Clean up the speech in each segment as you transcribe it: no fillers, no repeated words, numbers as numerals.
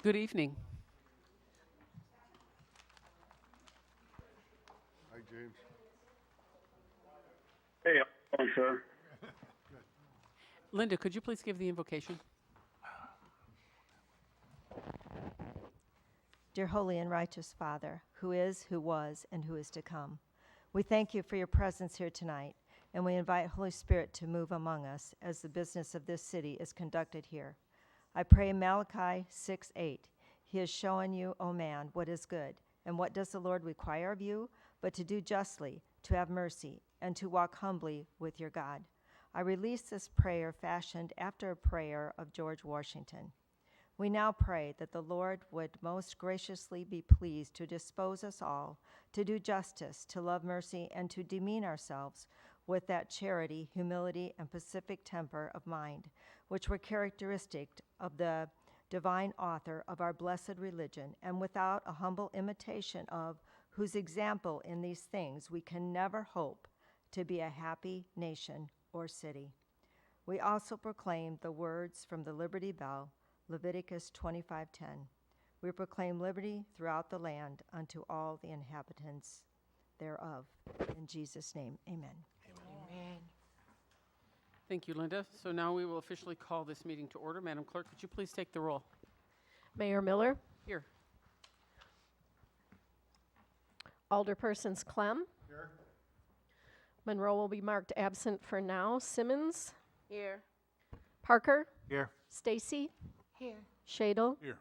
Good evening. Hi, James. Hey, how are you, sir? Linda, could you please give the invocation? Dear holy and righteous Father, who is, who was, and who is to come, we thank you for your presence here tonight, and we invite Holy Spirit to move among us as the business of this city is conducted here. I pray Malachi 6:8. He has shown you, O man, what is good, and what does the Lord require of you, but to do justly, to have mercy, and to walk humbly with your God. I release this prayer fashioned after a prayer of George Washington. We now pray that the Lord would most graciously be pleased to dispose us all to do justice, to love mercy, and to demean ourselves with that charity, humility, and pacific temper of mind, which were characteristic of the divine author of our blessed religion, and without a humble imitation of whose example in these things we can never hope to be a happy nation or city. We also proclaim the words from the Liberty Bell, Leviticus 25:10. We proclaim liberty throughout the land unto all the inhabitants thereof. In Jesus' name, amen. Thank you, Linda. So now we will officially call this meeting to order. Madam Clerk, could you please take the roll? Mayor Miller, Here. Alderpersons Clem. Here. Monroe will be marked absent for now. Simmons. Here. Parker. Here. Stacy. Here. Shadle. Here.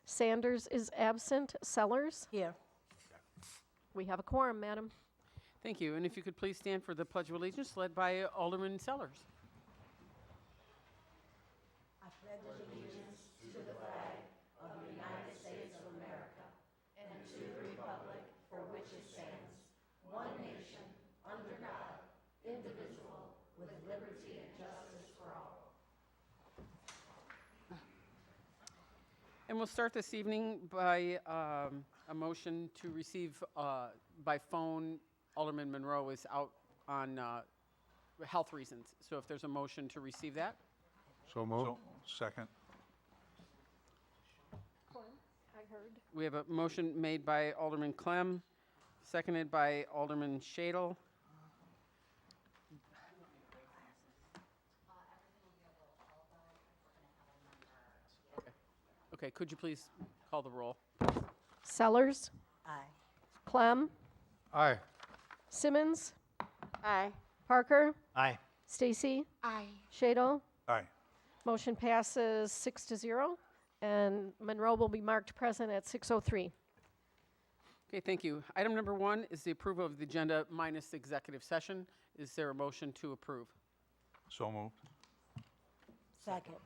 Sanders is absent. Sellers. Here. We have a quorum, madam. Thank you. And if you could please stand for the Pledge of Allegiance led by Alderman Sellers. And we'll start this evening by a motion to receive by phone. Alderman Monroe is out on health reasons. So if there's a motion to receive that. So moved. Second. I heard. We have a motion made by Alderman Clem, seconded by Alderman Shadle. Okay, could you please call the roll? Sellers. Aye. Clem. Aye. Simmons. Aye. Parker. Aye. Stacy. Aye. Shadle. Aye. Motion passes 6-0, and Monroe will be marked present at 6:03. Okay, thank you. Item number 1 is the approval of the agenda minus the executive session. Is there a motion to approve? So moved. Second.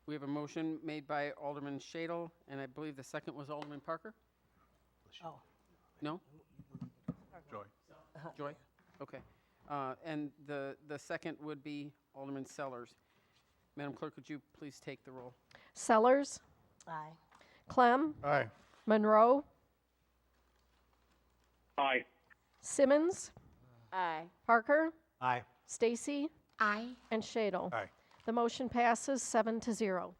We have a motion made by Alderman Shadle, and I believe the second was Alderman Parker? Oh. No? Joy. Joy? Okay. And the second would be Alderman Sellers. Madam Clerk, would you please take the roll? Sellers. Aye. Clem. Aye. Monroe. Aye. Simmons. Aye. Parker. Aye. Stacy. Aye. And Shadle. Aye. The motion passes 7-0.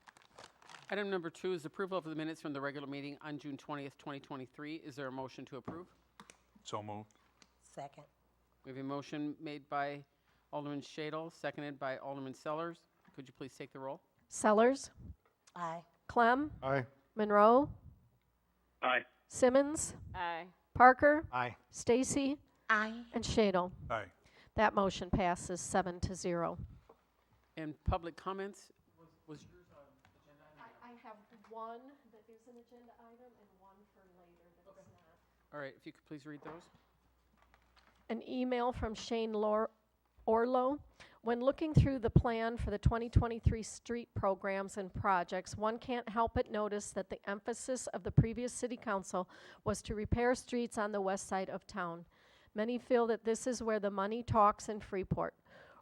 Item number 2 is approval of the minutes from the regular meeting on June 20th, 2023. Is there a motion to approve? So moved. Second. We have a motion made by Alderman Shadle, seconded by Alderman Sellers. Could you please take the roll? Sellers. Aye. Clem. Aye. Monroe. Aye. Simmons. Aye. Parker. Aye. Stacy. Aye. And Shadle. Aye. That motion passes 7-0. And public comments was yours on agenda item? I have one that is an agenda item and one for later that is not. All right, if you could please read those. An email from Shane Orlo. When looking through the plan for the 2023 street programs and projects, one can't help but notice that the emphasis of the previous city council was to repair streets on the west side of town. Many feel that this is where the money talks in Freeport.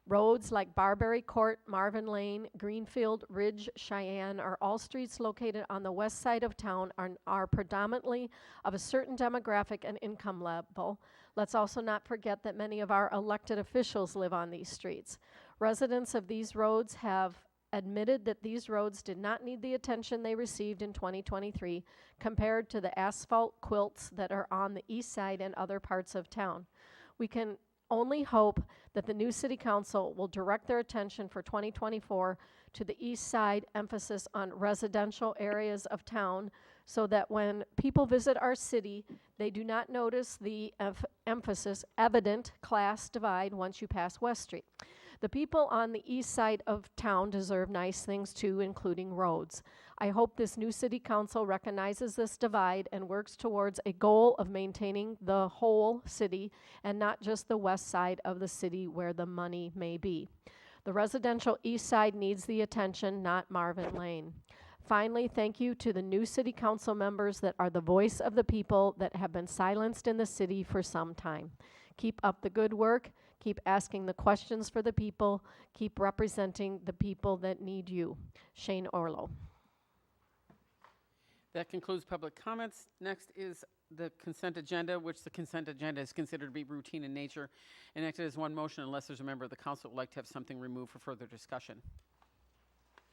Roads like Barberry Court, Marvin Lane, Greenfield, Ridge, Cheyenne are all streets located on the west side of town are predominantly of a certain demographic and income level. Let's also not forget that many of our elected officials live on these streets. Residents of these roads have admitted that these roads did not need the attention they received in 2023 compared to the asphalt quilts that are on the east side and other parts of town. We can only hope that the new city council will direct their attention for 2024 to the east side, emphasis on residential areas of town, so that when people visit our city, they do not notice the emphasis, evident class divide once you pass West Street. The people on the east side of town deserve nice things too, including roads. I hope this new city council recognizes this divide and works towards a goal of maintaining the whole city and not just the west side of the city where the money may be. The residential east side needs the attention, not Marvin Lane. Finally, thank you to the new city council members that are the voice of the people that have been silenced in the city for some time. Keep up the good work. Keep asking the questions for the people. Keep representing the people that need you. Shane Orlo. That concludes public comments. Next is the consent agenda, which the consent agenda is considered to be routine in nature, enacted as one motion unless there's a member of the council who would like to have something removed for further discussion.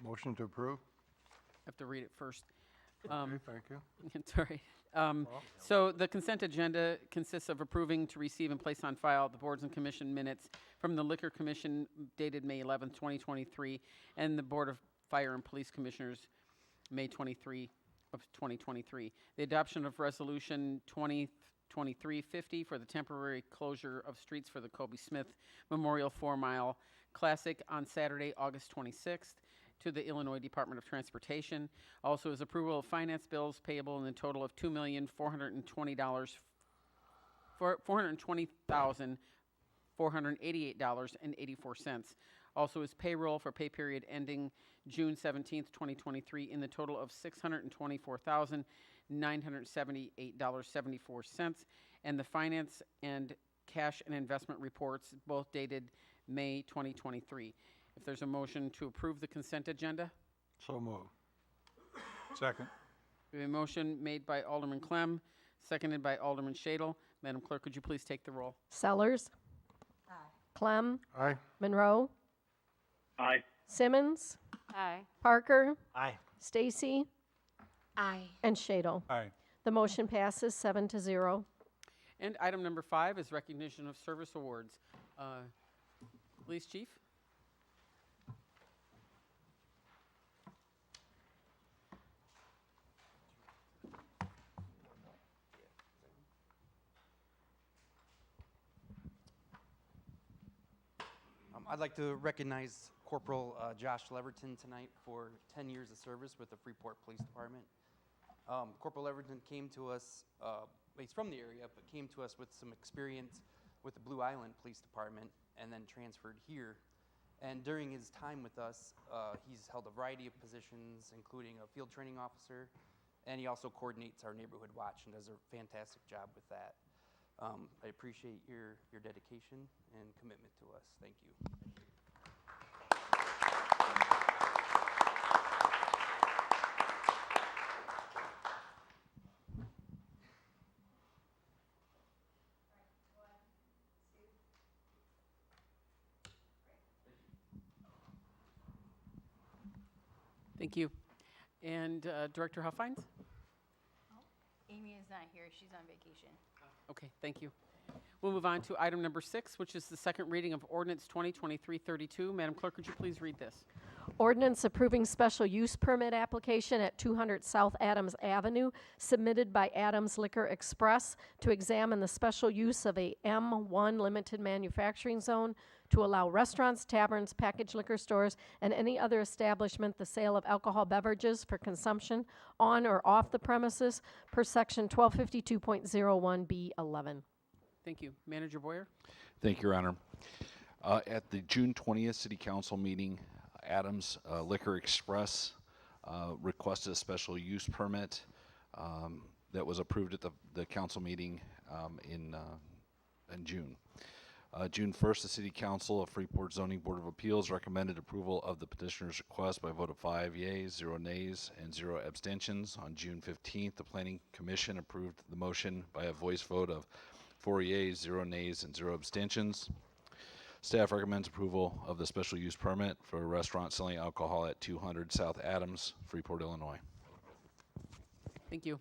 Motion to approve. I have to read it first. Okay, thank you. It's all right. So the consent agenda consists of approving to receive and place on file the boards and commission minutes from the Liquor Commission dated May 11th, 2023, and the Board of Fire and Police Commissioners, May 23 of 2023. The adoption of Resolution 2023-50 for the temporary closure of streets for the Kobe Smith Memorial 4-Mile Classic on Saturday, August 26th. To the Illinois Department of Transportation. Also is approval of finance bills payable in the total of $420,488.84. Also is payroll for pay period ending June 17th, 2023 in the total of $624,978.74. And the finance and cash and investment reports, both dated May 2023. If there's a motion to approve the consent agenda. So moved. Second. We have a motion made by Alderman Clem, seconded by Alderman Shadle. Madam Clerk, could you please take the roll? Sellers. Aye. Clem. Aye. Monroe. Aye. Simmons. Aye. Parker. Aye. Stacy. Aye. And Shadle. Aye. The motion passes 7-0. And item number 5 is recognition of service awards. Police Chief? I'd like to recognize Corporal Josh Leverton tonight for 10 years of service with the Freeport Police Department. Corporal Leverton came to us, he's from the area, but came to us with some experience with the Blue Island Police Department and then transferred here. And during his time with us, he's held a variety of positions, including a field training officer, and he also coordinates our neighborhood watch and does a fantastic job with that. I appreciate your dedication and commitment to us. Thank you. Thank you. And Director Huffines? Amy is not here. She's on vacation. Okay, thank you. We'll move on to item number 6, which is the second reading of ordinance 2023-32. Madam Clerk, would you please read this? Ordinance approving special use permit application at 200 South Adams Avenue, submitted by Adams Liquor Express to examine the special use of a M1 limited manufacturing zone to allow restaurants, taverns, packaged liquor stores, and any other establishment the sale of alcohol beverages for consumption on or off the premises per section 1252.01B11. Thank you. Manager Boyer? Thank you, Your Honor. At the June 20th City Council meeting, Adams Liquor Express requested a special use permit that was approved at the council meeting in June. June 1st, the City Council of Freeport Zoning Board of Appeals recommended approval of the petitioner's request by a vote of 5 yeas, 0 nays, and 0 abstentions. On June 15th, the Planning Commission approved the motion by a voice vote of 4 yeas, 0 nays, and 0 abstentions. Staff recommends approval of the special use permit for a restaurant selling alcohol at 200 South Adams, Freeport, Illinois. Thank you.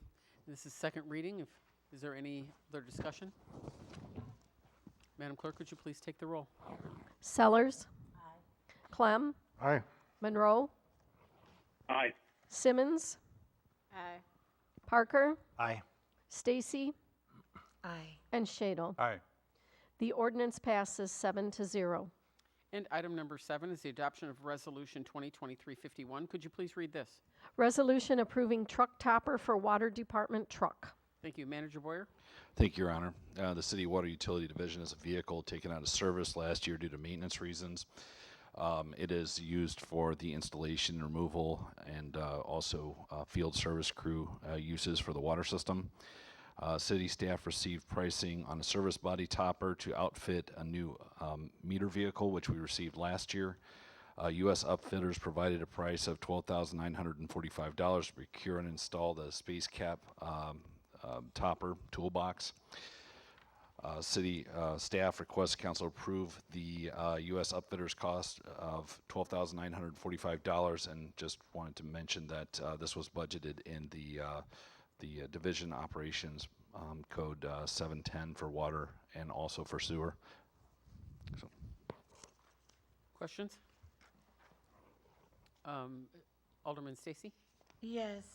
This is second reading. Is there any other discussion? Madam Clerk, would you please take the roll? Sellers. Clem. Aye. Monroe. Aye. Simmons. Aye. Parker. Aye. Stacy. Aye. And Shadle. Aye. The ordinance passes 7-0. And item number 7 is the adoption of Resolution 2023-51. Could you please read this? Resolution approving truck topper for Water Department truck. Thank you. Manager Boyer? Thank you, Your Honor. The City Water Utility Division is a vehicle taken out of service last year due to maintenance reasons. It is used for the installation, removal, and also field service crew uses for the water system. City staff received pricing on a service body topper to outfit a new meter vehicle, which we received last year. U.S. Upfitters provided a price of $12,945 to procure and install the space cap topper toolbox. City staff requests council approve the U.S. Upfitters cost of $12,945, and just wanted to mention that this was budgeted in the division operations code 710 for water and also for sewer. So. Questions? Alderman Stacy? Yes.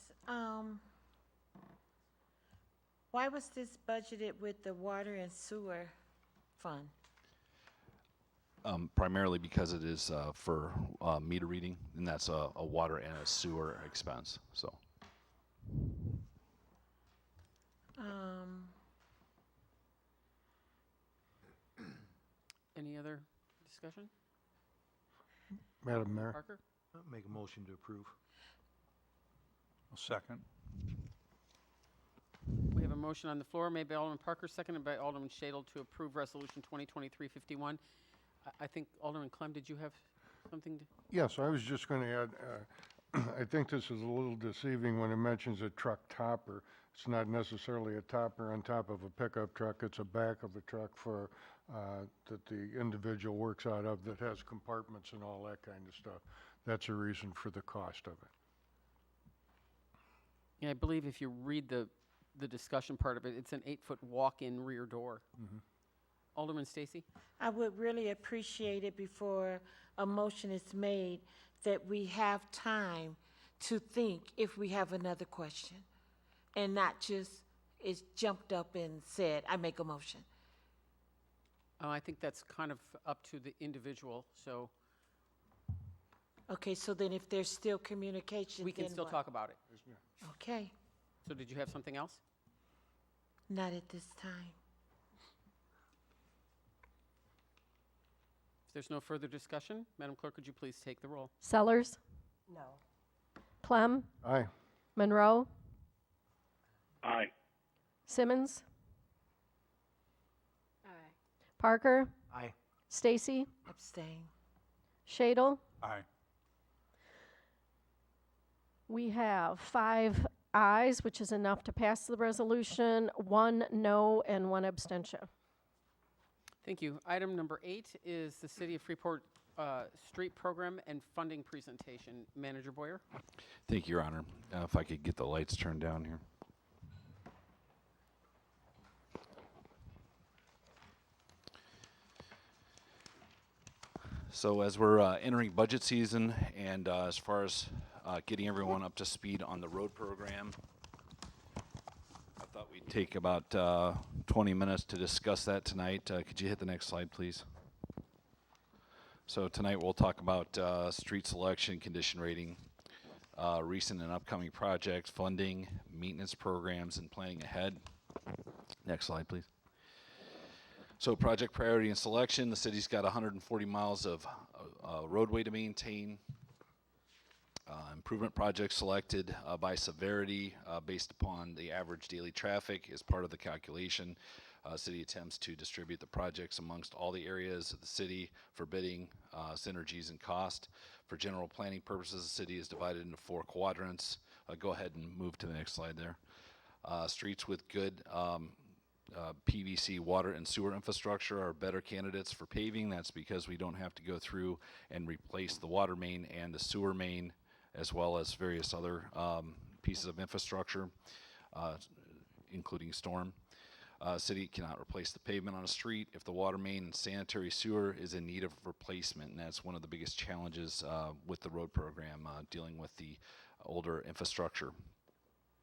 Why was this budgeted with the water and sewer fund? Primarily because it is for meter reading, and that's a water and a sewer expense. So. Any other discussion? Madam Mayor, Parker? make a motion to approve. Second. We have a motion on the floor made by Alderman Parker, seconded by Alderman Shadle to approve Resolution 2023-51. I think, Alderman Clem, did you have something to? Yes, I was just going to add, I think this is a little deceiving when it mentions a truck topper. It's not necessarily a topper on top of a pickup truck. It's a back of a truck for, that the individual works out of that has compartments and all that kind of stuff. That's a reason for the cost of it. Yeah, I believe if you read the discussion part of it, it's an 8-foot walk-in rear door. Alderman Stacy? I would really appreciate it before a motion is made that we have time to think if we have another question and not just is jumped up and said, I make a motion. I think that's kind of up to the individual, so Okay, so then if there's still communication, we can then still what? talk about it. Okay, So did you have something else? not at this time. If there's no further discussion, Madam Clerk, would you please take the roll? Sellers. No. Clem. Aye. Monroe. Aye. Simmons. Aye. Parker. Aye. Stacy. Abstain. Shadle. Aye. We have 5 ayes, which is enough to pass the resolution, 1 no, and 1 abstention. Thank you. Item number 8 is the City of Freeport Street Program and Funding Presentation. Manager Boyer? Thank you, Your Honor. If I could get the lights turned down here. So as we're entering budget season, and as far as getting everyone up to speed on the road program, I thought we'd take about 20 minutes to discuss that tonight. Could you hit the next slide, please? So tonight we'll talk about street selection, condition rating, recent and upcoming projects, funding, maintenance programs, and planning ahead. Next slide, please. So project priority and selection, the city's got 140 miles of roadway to maintain. Improvement projects selected by severity based upon the average daily traffic is part of the calculation. City attempts to distribute the projects amongst all the areas of the city for bidding, synergies, and cost. For general planning purposes, the city is divided into 4 quadrants. Go ahead and move to the next slide there. Streets with good PVC water and sewer infrastructure are better candidates for paving. That's because we don't have to go through and replace the water main and the sewer main, as well as various other pieces of infrastructure, including storm. City cannot replace the pavement on a street if the water main and sanitary sewer is in need of replacement, and that's one of the biggest challenges with the road program, dealing with the older infrastructure.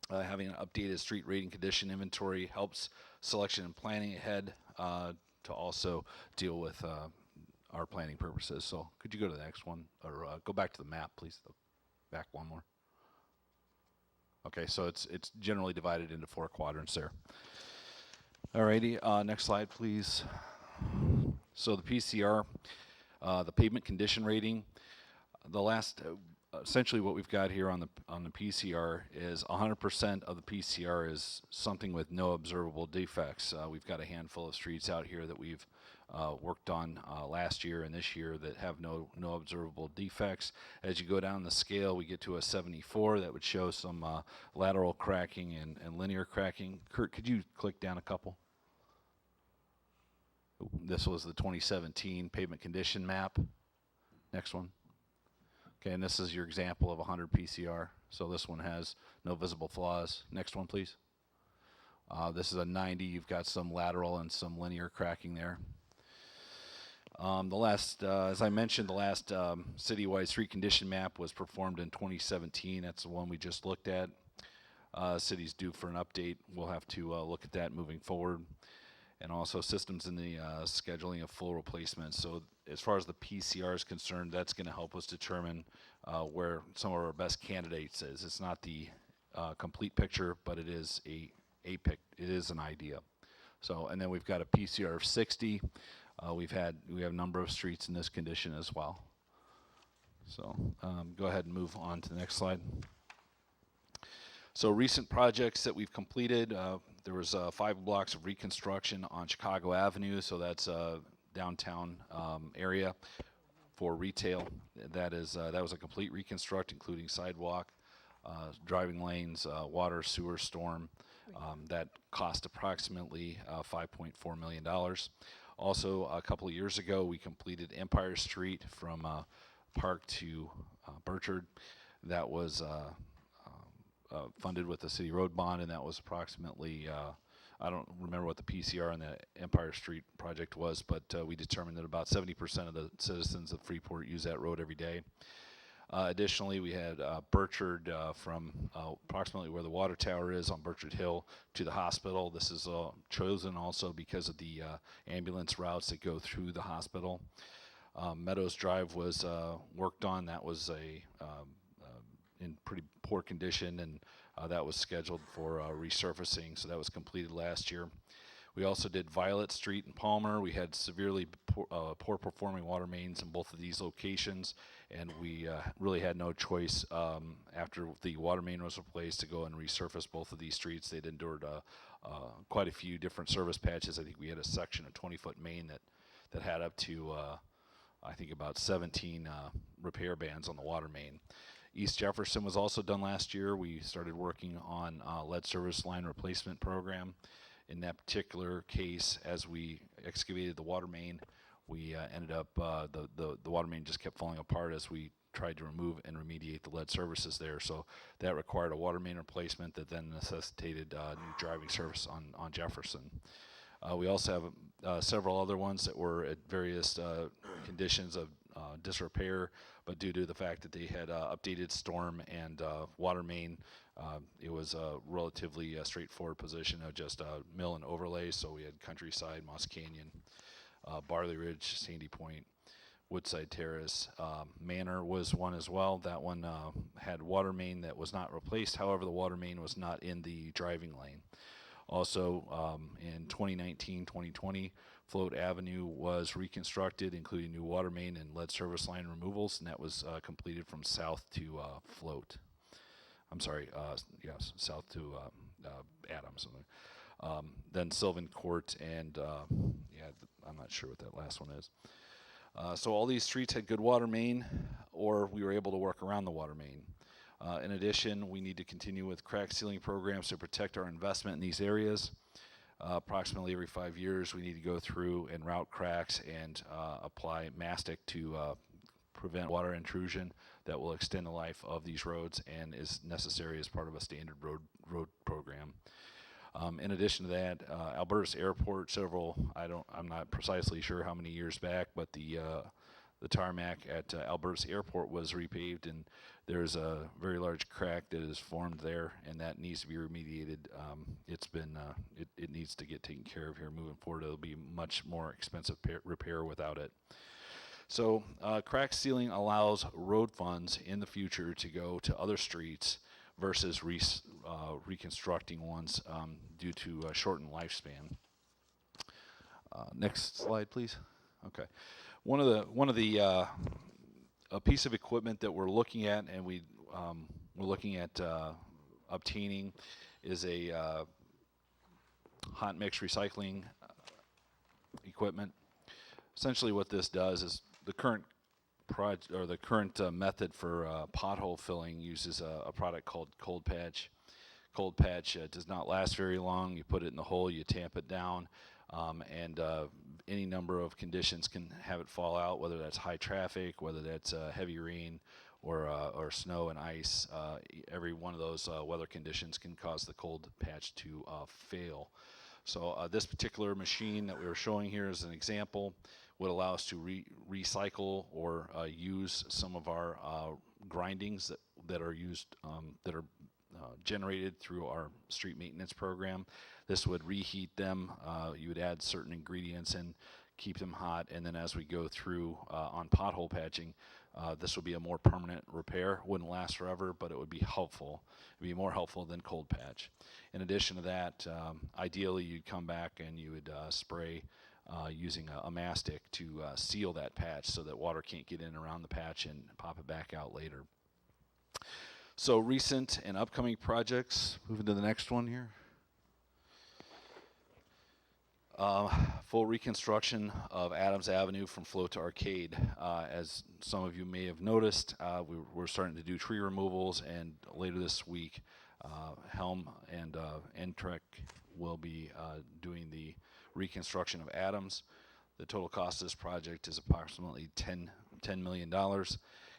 Having an updated street rating condition inventory helps selection and planning ahead to also deal with our planning purposes. So could you go to the next one, or go back to the map, please? Back one more. Okay, so it's generally divided into 4 quadrants there. Alrighty, next slide, please. So the PCR, the pavement condition rating, the last, essentially what we've got here on the PCR is 100% of the PCR is something with no observable defects. We've got a handful of streets out here that we've worked on last year and this year that have no observable defects. As you go down the scale, we get to a 74 that would show some lateral cracking and linear cracking. Kurt, could you click down a couple? This was the 2017 pavement condition map. Next one. Okay, and this is your example of 100 PCR. So this one has no visible flaws. Next one, please. This is a 90. You've got some lateral and some linear cracking there. The last, as I mentioned, the last citywide street condition map was performed in 2017. That's the one we just looked at. City's due for an update. We'll have to look at that moving forward. And also systems in the scheduling of full replacements. So as far as the PCR is concerned, that's going to help us determine where some of our best candidates is. It's not the complete picture, but it is it is an idea. So, and then we've got a PCR of 60. We have a number of streets in this condition as well. So go ahead and move on to the next slide. So recent projects that we've completed, there was 5 blocks of reconstruction on Chicago Avenue, so that's downtown area for retail. That was a complete reconstruct, including sidewalk, driving lanes, water, sewer, storm. That cost approximately $5.4 million. Also, a couple of years ago, we completed Empire Street from Park to Burchard. That was funded with the city road bond, and that was approximately, I don't remember what the PCR on the Empire Street project was, but we determined that about 70% of the citizens of Freeport use that road every day. Additionally, we had Burchard from approximately where the water tower is on Burchard Hill to the hospital. This is chosen also because of the ambulance routes that go through the hospital. Meadows Drive was worked on. That was in pretty poor condition, and that was scheduled for resurfacing, so that was completed last year. We also did Violet Street in Palmer. We had severely poor performing water mains in both of these locations, and we really had no choice after the water main was replaced to go and resurface both of these streets. They'd endured quite a few different service patches. I think we had a section of 20-foot main that had up to I think about 17 repair bands on the water main. East Jefferson was also done last year. We started working on lead service line replacement program. In that particular case, as we excavated the water main, we ended up, the water main just kept falling apart as we tried to remove and remediate the lead services there. So that required a water main replacement that then necessitated new driving service on Jefferson. We also have several other ones that were at various conditions of disrepair, but due to the fact that they had updated storm and water main, it was a relatively straightforward position of just mill and overlay. So we had Countryside, Moss Canyon, Barley Ridge, Sandy Point, Woodside Terrace. Manor was one as well. That one had water main that was not replaced. However, the water main was not in the driving lane. Also, in 2019-2020, Float Avenue was reconstructed, including new water main and lead service line removals, and that was completed from south to Float. I'm sorry, yes, south to Adams. Then Sylvan Court and, I'm not sure what that last one is. So all these streets had good water main, or we were able to work around the water main. In addition, we need to continue with crack sealing programs to protect our investment in these areas. approximately every 5 years, we need to go through and route cracks and apply mastic to prevent water intrusion that will extend the life of these roads and is necessary as part of a standard road program. In addition to that, Albertus Airport, I'm not precisely sure how many years back, but the tarmac at Albertus Airport was repaved, and there's a very large crack that is formed there, and that needs to be remediated. It needs to get taken care of here moving forward. It'll be much more expensive repair without it. So crack sealing allows road funds in the future to go to other streets versus reconstructing ones due to a shortened lifespan. Next slide, please. Okay. One of the a piece of equipment that we're looking at, and we're looking at obtaining, is a hot mix recycling equipment. Essentially, what this does is the current method for pothole filling uses a product called Cold Patch. Cold Patch does not last very long. You put it in the hole, you tamp it down, and any number of conditions can have it fall out, whether that's high traffic, whether that's heavy rain, or snow and ice. Every one of those weather conditions can cause the Cold Patch to fail. So this particular machine that we were showing here as an example would allow us to recycle or use some of our grindings that are used that are generated through our street maintenance program. This would reheat them. You would add certain ingredients and keep them hot, and then as we go through on pothole patching, this would be a more permanent repair. Wouldn't last forever, but it would be helpful. It'd be more helpful than Cold Patch. In addition to that, ideally you'd come back and you would spray using a mastic to seal that patch so that water can't get in around the patch and pop it back out later. So recent and upcoming projects, moving to the next one here. Full reconstruction of Adams Avenue from Float to Arcade. As some of you may have noticed, we're starting to do tree removals, and later this week, Helm and Entrec will be doing the reconstruction of Adams. The total cost of this project is approximately $10 million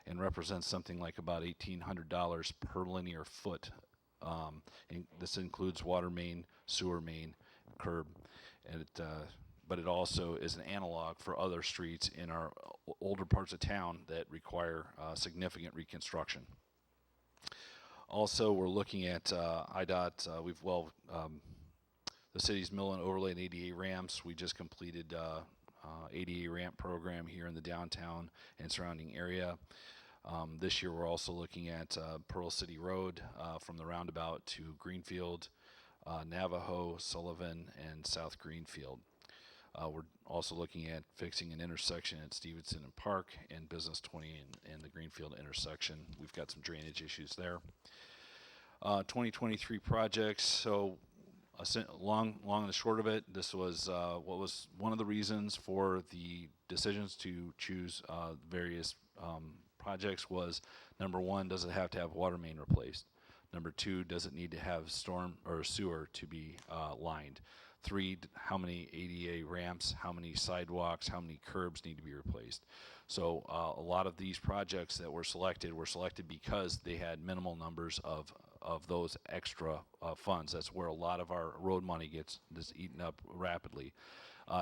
and represents something like about $1,800 per linear foot. And this includes water main, sewer main, curb, and but it also is an analog for other streets in our older parts of town that require significant reconstruction. Also, we're looking at IDOT. The city's mill and overlay and ADA ramps. We just completed ADA ramp program here in the downtown and surrounding area. This year, we're also looking at Pearl City Road from the roundabout to Greenfield, Navajo, Sullivan, and South Greenfield. We're also looking at fixing an intersection at Stevenson and Park and Business 20 and the Greenfield intersection. We've got some drainage issues there. 2023 projects. So long and the short of it, this was what was one of the reasons for the decisions to choose various projects was, number one, does it have to have water main replaced? Number two, does it need to have storm or sewer to be lined? Three, how many ADA ramps, how many sidewalks, how many curbs need to be replaced? So a lot of these projects that were selected because they had minimal numbers of those extra funds. That's where a lot of our road money gets eaten up rapidly.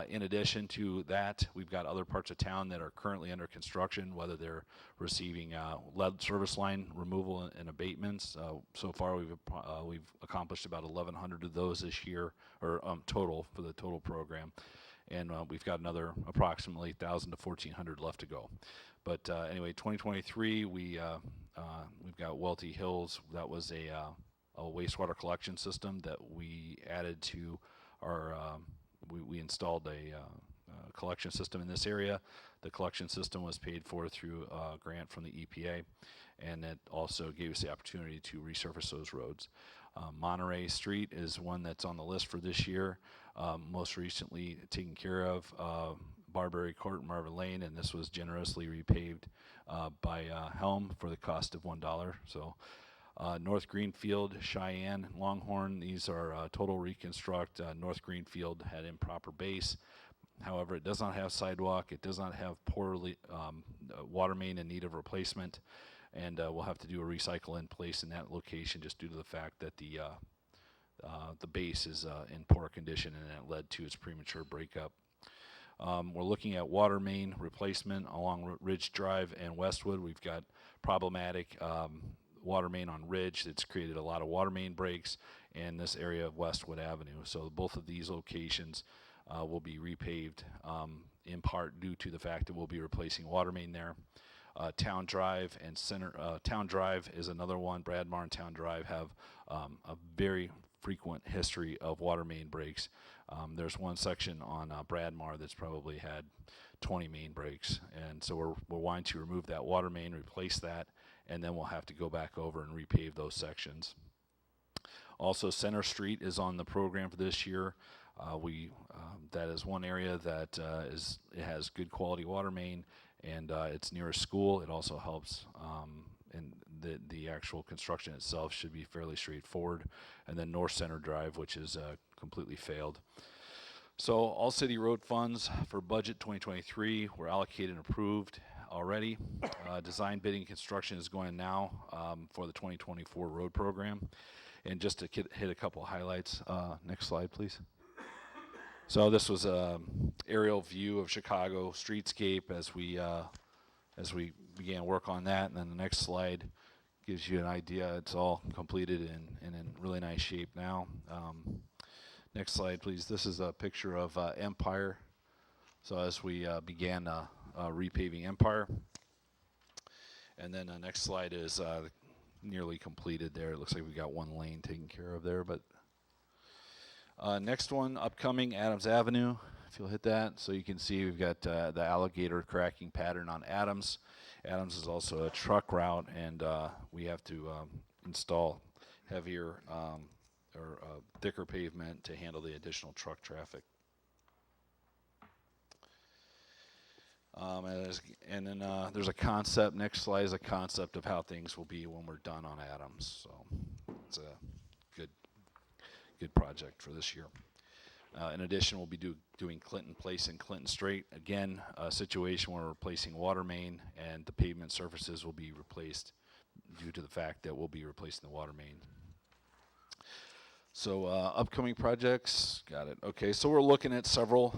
In addition to that, we've got other parts of town that are currently under construction, whether they're receiving lead service line removal and abatements. So far, we've accomplished about 1,100 of those this year, or total for the total program, and we've got another approximately 1,000 to 1,400 left to go. But anyway, 2023, we've got Welty Hills. That was a wastewater collection system that we added to our. We installed a collection system in this area. The collection system was paid for through a grant from the EPA, and it also gave us the opportunity to resurface those roads. Monterey Street is one that's on the list for this year. Most recently taken care of Barberry Court and Marvin Lane, and this was generously repaved by Helm for the cost of $1. So North Greenfield, Cheyenne, Longhorn, these are total reconstruct. North Greenfield had improper base. However, it does not have sidewalk. It does not have poorly water main in need of replacement. And we'll have to do a recycle in place in that location just due to the fact that the base is in poor condition and it led to its premature breakup. We're looking at water main replacement along Ridge Drive and Westwood. We've got problematic water main on Ridge that's created a lot of water main breaks in this area of Westwood Avenue. So both of these locations will be repaved in part due to the fact that we'll be replacing water main there. Town Drive and Town Drive is another one. Bradmar and Town Drive have a very frequent history of water main breaks. There's one section on Bradmar that's probably had 20 main breaks, and so we're wanting to remove that water main, replace that, and then we'll have to go back over and repave those sections. Also, Center Street is on the program for this year. That is one area that it has good quality water main, and it's near a school. It also helps, and the actual construction itself should be fairly straightforward. And then North Center Drive, which is completely failed. So all city road funds for budget 2023 were allocated and approved already. Design bidding construction is going now for the 2024 road program. And just to hit a couple of highlights, next slide, please. So this was an aerial view of Chicago streetscape as we began work on that. And then the next slide gives you an idea. It's all completed and in really nice shape now. Next slide, please. This is a picture of Empire. So as we began repaving Empire. And then the next slide is nearly completed there. It looks like we got one lane taken care of there, but next one, upcoming Adams Avenue, if you'll hit that. So you can see we've got the alligator cracking pattern on Adams. Adams is also a truck route, and we have to install heavier or thicker pavement to handle the additional truck traffic. And then there's a concept. Next slide is a concept of how things will be when we're done on Adams. So it's a good project for this year. In addition, we'll be doing Clinton Place and Clinton Straight. Again, a situation where we're replacing water main and the pavement surfaces will be replaced due to the fact that we'll be replacing the water main. So upcoming projects, got it. Okay, so we're looking at several.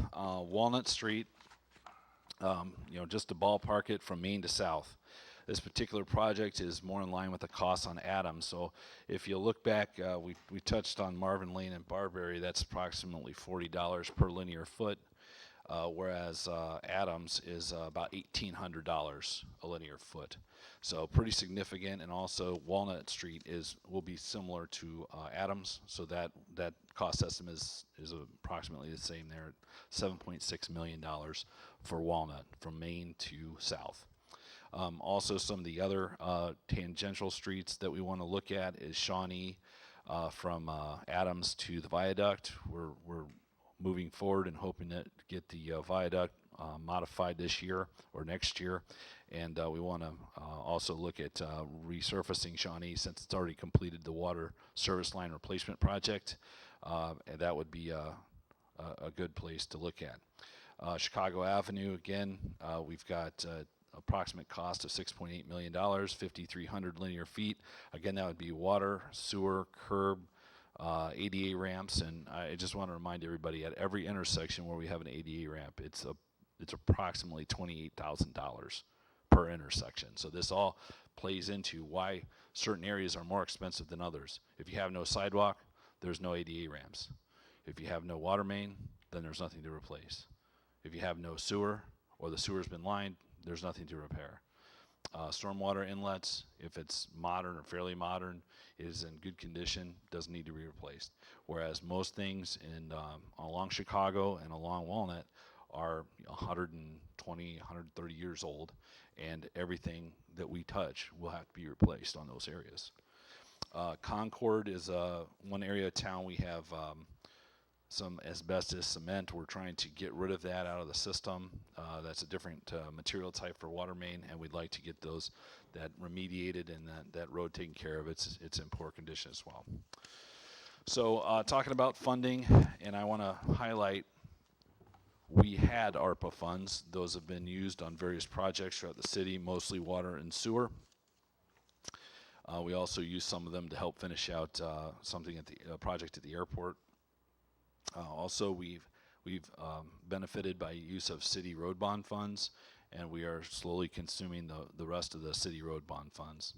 Walnut Street, just to ballpark it from Main to South. This particular project is more in line with the costs on Adams. So if you look back, we touched on Marvin Lane and Barberry. That's approximately $40 per linear foot, whereas Adams is about $1,800 a linear foot. So pretty significant. And also Walnut Street will be similar to Adams. So that cost estimate is approximately the same there at $7.6 million for Walnut from Main to South. Also, some of the other tangential streets that we want to look at is Shawnee from Adams to the viaduct. We're moving forward and hoping to get the viaduct modified this year or next year. And we want to also look at resurfacing Shawnee since it's already completed the water service line replacement project. And that would be a good place to look at. Chicago Avenue, again, we've got approximate cost of $6.8 million, 5,300 linear feet. Again, that would be water, sewer, curb, ADA ramps, and I just want to remind everybody at every intersection where we have an ADA ramp, it's approximately $28,000 per intersection. So this all plays into why certain areas are more expensive than others. If you have no sidewalk, there's no ADA ramps. If you have no water main, then there's nothing to replace. If you have no sewer or the sewer's been lined, there's nothing to repair. Stormwater inlets, if it's modern or fairly modern, is in good condition, doesn't need to be replaced. Whereas most things along Chicago and along Walnut are 120, 130 years old, and everything that we touch will have to be replaced on those areas. Concord is one area of town we have some asbestos cement. We're trying to get rid of that out of the system. That's a different material type for water main, and we'd like to get that remediated and that road taken care of. It's in poor condition as well. So talking about funding, and I want to highlight, we had ARPA funds. Those have been used on various projects throughout the city, mostly water and sewer. We also used some of them to help finish out something at the project at the airport. Also, we've benefited by use of city road bond funds, and we are slowly consuming the rest of the city road bond funds.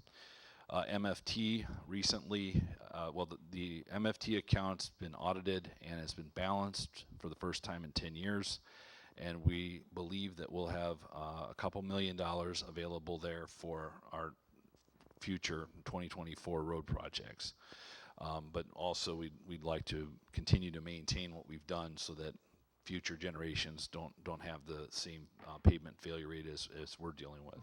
MFT recently, the MFT account's been audited and has been balanced for the first time in 10 years, and we believe that we'll have a couple $1 million available there for our future 2024 road projects. But also we'd like to continue to maintain what we've done so that future generations don't have the same pavement failure rate as we're dealing with.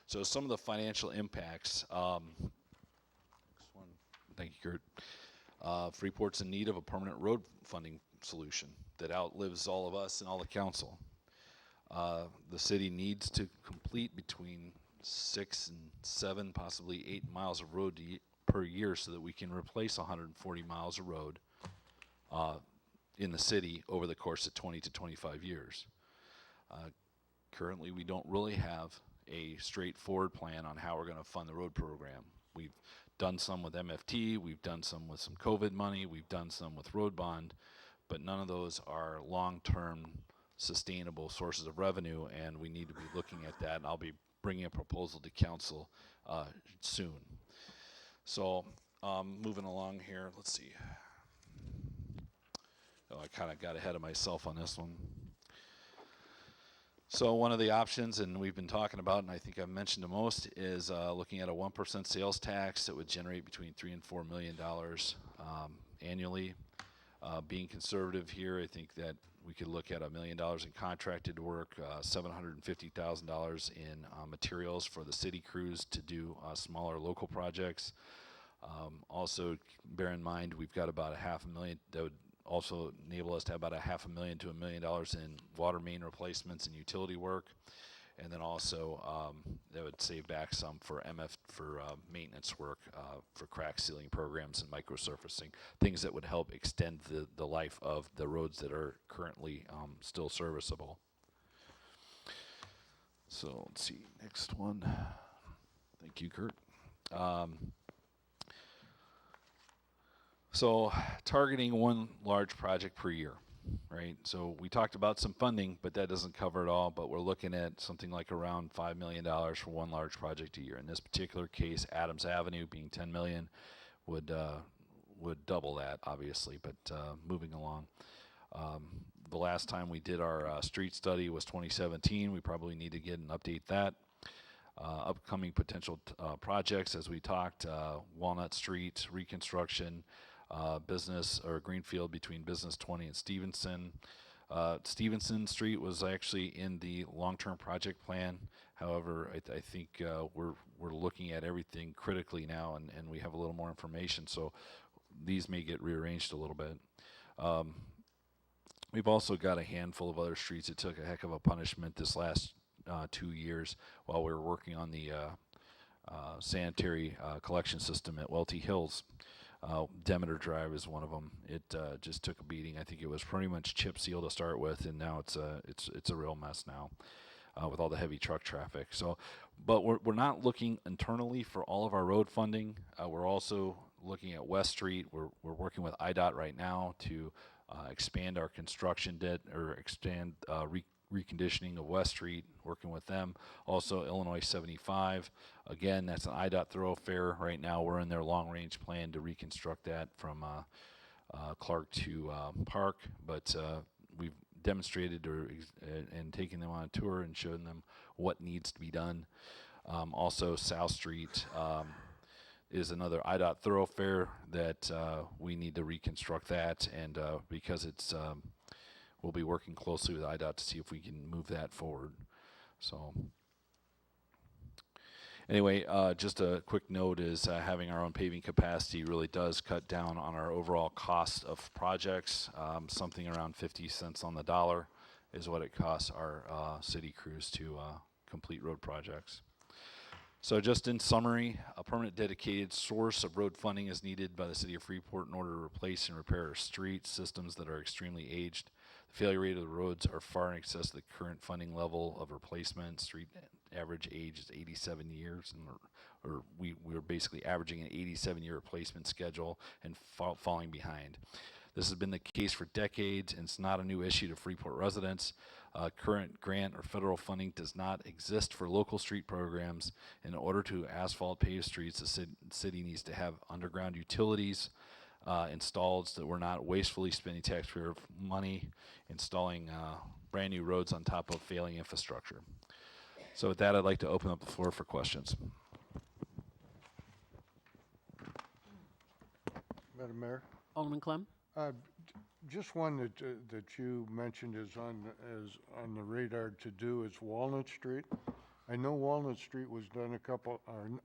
So some of the financial impacts. Next one. Thank you, Kurt. Freeport's in need of a permanent road funding solution that outlives all of us and all the council. The city needs to complete between 6 and 7, possibly 8 miles of road per year so that we can replace 140 miles of road in the city over the course of 20 to 25 years. Currently, we don't really have a straightforward plan on how we're going to fund the road program. We've done some with MFT, we've done some with some COVID money, we've done some with road bond, but none of those are long-term sustainable sources of revenue, and we need to be looking at that, and I'll be bringing a proposal to council soon. So moving along here, let's see. Oh, I kind of got ahead of myself on this one. So one of the options, and we've been talking about, and I think I've mentioned the most, is looking at a 1% sales tax that would generate between $3 and $4 million annually. Being conservative here, I think that we could look at $1 million in contracted work, $750,000 in materials for the city crews to do smaller local projects. Also, bear in mind we've got about $500,000 that would also enable us to have about $500,000 to $1 million in water main replacements and utility work, and then also that would save back some for maintenance work for crack sealing programs and microsurfacing, things that would help extend the life of the roads that are currently still serviceable. So let's see, next one. Thank you, Kurt. So targeting one large project per year, right? So we talked about some funding, but that doesn't cover it all, but we're looking at something like around $5 million for one large project a year. In this particular case, Adams Avenue being $10 million would double that, obviously, but moving along. The last time we did our street study was 2017. We probably need to get and update that. Upcoming potential projects, as we talked, Walnut Street reconstruction, Business or Greenfield between Business 20 and Stevenson. Stevenson Street was actually in the long-term project plan. However, I think we're looking at everything critically now, and we have a little more information, so these may get rearranged a little bit. We've also got a handful of other streets that took a heck of a punishment this last 2 years while we were working on the sanitary collection system at Welty Hills. Demeter Drive is one of them. It just took a beating. I think it was pretty much chip seal to start with, and now it's a real mess now with all the heavy truck traffic. So, but we're not looking internally for all of our road funding. We're also looking at West Street. We're working with IDOT right now to expand our construction debt or expand reconditioning of West Street, working with them. Also, Illinois 75. Again, that's an IDOT thoroughfare. Right now, we're in their long-range plan to reconstruct that from Clark to Park. But we've demonstrated and taken them on a tour and shown them what needs to be done. Also, South Street is another IDOT thoroughfare that we need to reconstruct that, and because it's we'll be working closely with IDOT to see if we can move that forward. So, Anyway, just a quick note is having our own paving capacity really does cut down on our overall cost of projects. Something around 50 cents on the dollar is what it costs our city crews to complete road projects. So just in summary, a permanent dedicated source of road funding is needed by the city of Freeport in order to replace and repair our street systems that are extremely aged. The failure rate of the roads are far in excess of the current funding level of replacement. Street average age is 87 years, and we're basically averaging an 87-year replacement schedule and falling behind. This has been the case for decades, and it's not a new issue to Freeport residents. Current grant or federal funding does not exist for local street programs. In order to asphalt paved streets, the city needs to have underground utilities installed so that we're not wastefully spending taxpayer money installing brand new roads on top of failing infrastructure. So with that, I'd like to open up the floor for questions. Madam Mayor? Alderman Clem? Just one that you mentioned is on the radar to do is Walnut Street. I know Walnut Street was done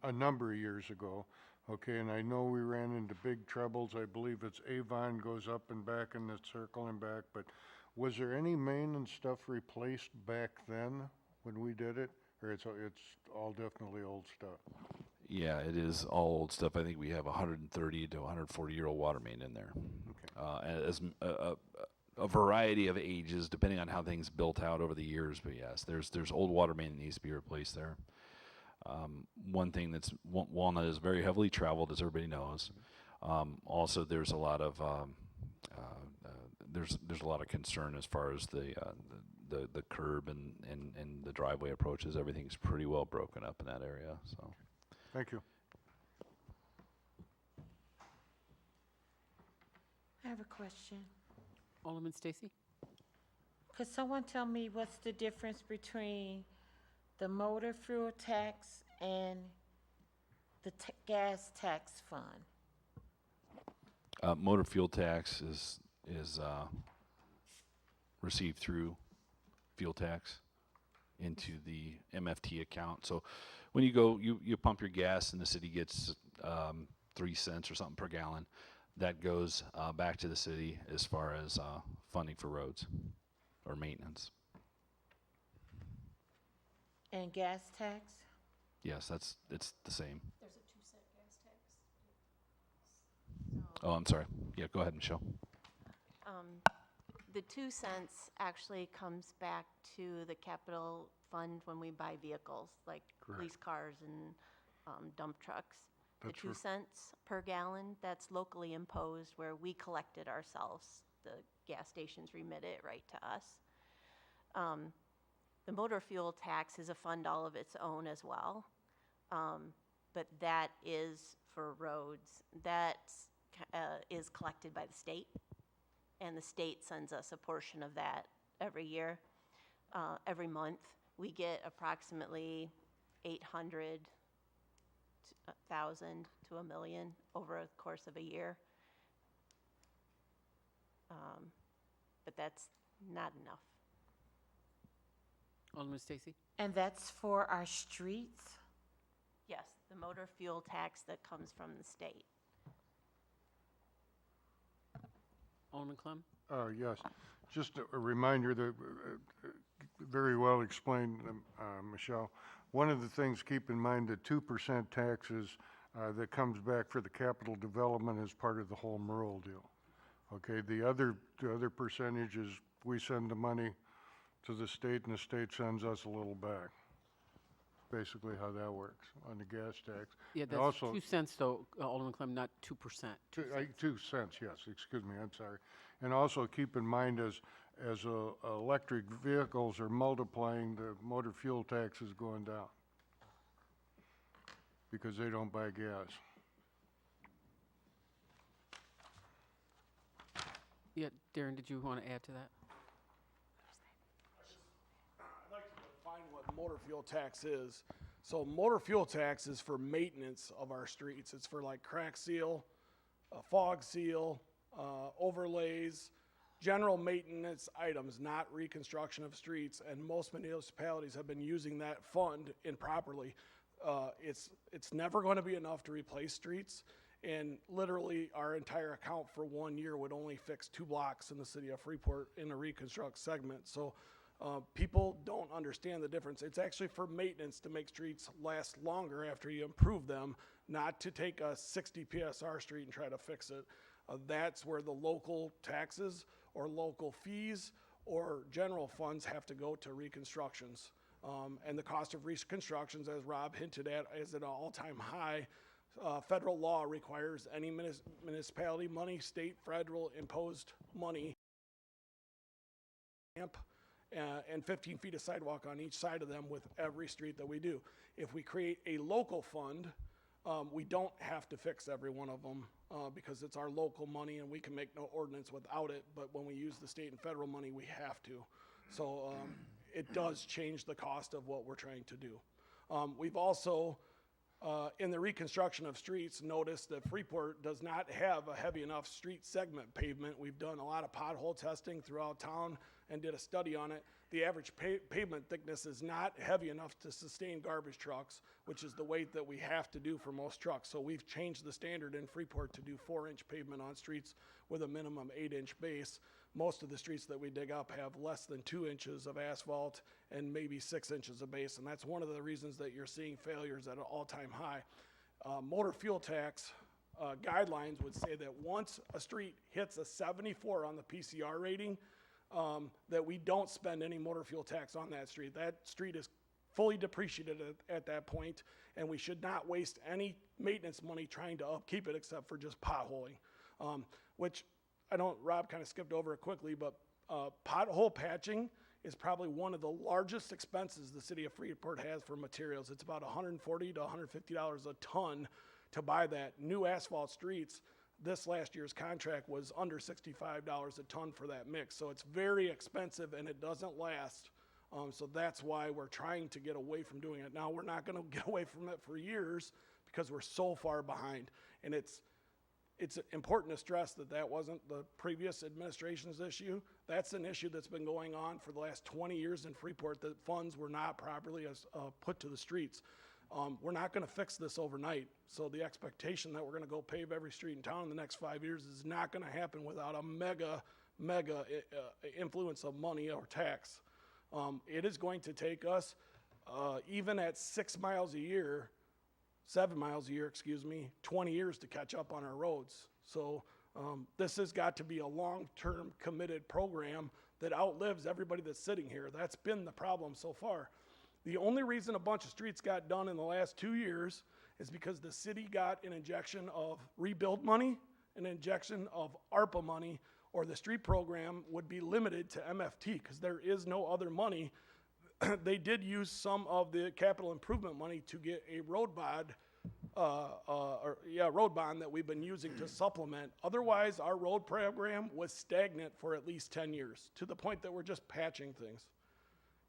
a number of years ago, okay, and I know we ran into big troubles. I believe it's Avon goes up and back in the circle and back, but was there any main and stuff replaced back then when we did it, or it's all definitely old stuff? Yeah, it is all old stuff. I think we have 130 to 140-year-old water main in there. As a variety of ages, depending on how things built out over the years. But yes, there's old water main that needs to be replaced there. One thing that's Walnut is very heavily traveled, as everybody knows. Also, there's a lot of there's a lot of concern as far as the curb and the driveway approaches. Everything's pretty well broken up in that area. So. Thank you. I have a question. Alderman Stacy? Could someone tell me what's the difference between the motor fuel tax and the gas tax fund? Motor fuel tax is received through fuel tax into the MFT account. So when you go, you pump your gas and the city gets 3 cents or something per gallon. That goes back to the city as far as funding for roads or maintenance. And gas tax? Yes, it's the same. There's a 2-cent gas tax. Oh, I'm sorry. Yeah, go ahead, Michelle. The 2 cents actually comes back to the capital fund when we buy vehicles, like police cars and dump trucks. The 2 cents per gallon, that's locally imposed where we collect it ourselves. The gas stations remit it right to us. The motor fuel tax is a fund all of its own as well, but that is for roads. That is collected by the state, and the state sends us a portion of that every year. Every month, we get approximately 800,000 to 1 million over the course of a year. But that's not enough. Alderman Stacy? And that's for our streets? Yes, the motor fuel tax that comes from the state. Alderman Clem? Yes, just a reminder that, very well explained, Michelle. One of the things, keep in mind, the 2% taxes that comes back for the capital development is part of the whole Merle deal. Okay, the other percentage is we send the money to the state and the state sends us a little back. Basically how that works on the gas tax. Yeah, And that's also, 2 cents though, Alderman Clem, not 2%. 2 cents, yes, excuse me, I'm sorry. And also keep in mind as electric vehicles are multiplying, the motor fuel tax is going down because they don't buy gas. Yeah, Darren, did you want to add to that? I'd like to define what motor fuel tax is. So motor fuel tax is for maintenance of our streets. It's for like crack seal, fog seal, overlays, general maintenance items, not reconstruction of streets. And most municipalities have been using that fund improperly. It's never going to be enough to replace streets. And literally, our entire account for 1 year would only fix 2 blocks in the city of Freeport in a reconstruct segment. So people don't understand the difference. It's actually for maintenance to make streets last longer after you improve them, not to take a 60 PSR street and try to fix it. That's where the local taxes or local fees or general funds have to go to reconstructions. And the cost of reconstructions, as Rob hinted at, is at an all-time high. Federal law requires any municipality money, state, federal imposed money, and 15 feet of sidewalk on each side of them with every street that we do. If we create a local fund, we don't have to fix every one of them because it's our local money and we can make no ordinance without it. But when we use the state and federal money, we have to. So it does change the cost of what we're trying to do. We've also, in the reconstruction of streets, noticed that Freeport does not have a heavy enough street segment pavement. We've done a lot of pothole testing throughout town and did a study on it. The average pavement thickness is not heavy enough to sustain garbage trucks, which is the weight that we have to do for most trucks. So we've changed the standard in Freeport to do 4-inch pavement on streets with a minimum 8-inch base. Most of the streets that we dig up have less than 2 inches of asphalt and maybe 6 inches of base, and that's one of the reasons that you're seeing failures at an all-time high. Motor fuel tax guidelines would say that once a street hits a 74 on the PCR rating, that we don't spend any motor fuel tax on that street. That street is fully depreciated at that point, and we should not waste any maintenance money trying to upkeep it except for just potholing, which I don't, Rob kind of skipped over it quickly, but pothole patching is probably one of the largest expenses the city of Freeport has for materials. It's about $140 to $150 a ton to buy that. New asphalt streets, this last year's contract was under $65 a ton for that mix. So it's very expensive and it doesn't last. So that's why we're trying to get away from doing it. Now, we're not going to get away from it for years because we're so far behind. And it's important to stress that that wasn't the previous administration's issue. That's an issue that's been going on for the last 20 years in Freeport, that funds were not properly put to the streets. We're not going to fix this overnight. So the expectation that we're going to go pave every street in town in the next 5 years is not going to happen without a mega influence of money or tax. It is going to take us, even at 6 miles a year, 7 miles a year, 20 years to catch up on our roads. So this has got to be a long-term committed program that outlives everybody that's sitting here. That's been the problem so far. The only reason a bunch of streets got done in the last 2 years is because the city got an injection of rebuild money, an injection of ARPA money, or the street program would be limited to MFT because there is no other money. They did use some of the capital improvement money to get a road bond that we've been using to supplement. Otherwise, our road program was stagnant for at least 10 years, to the point that we're just patching things.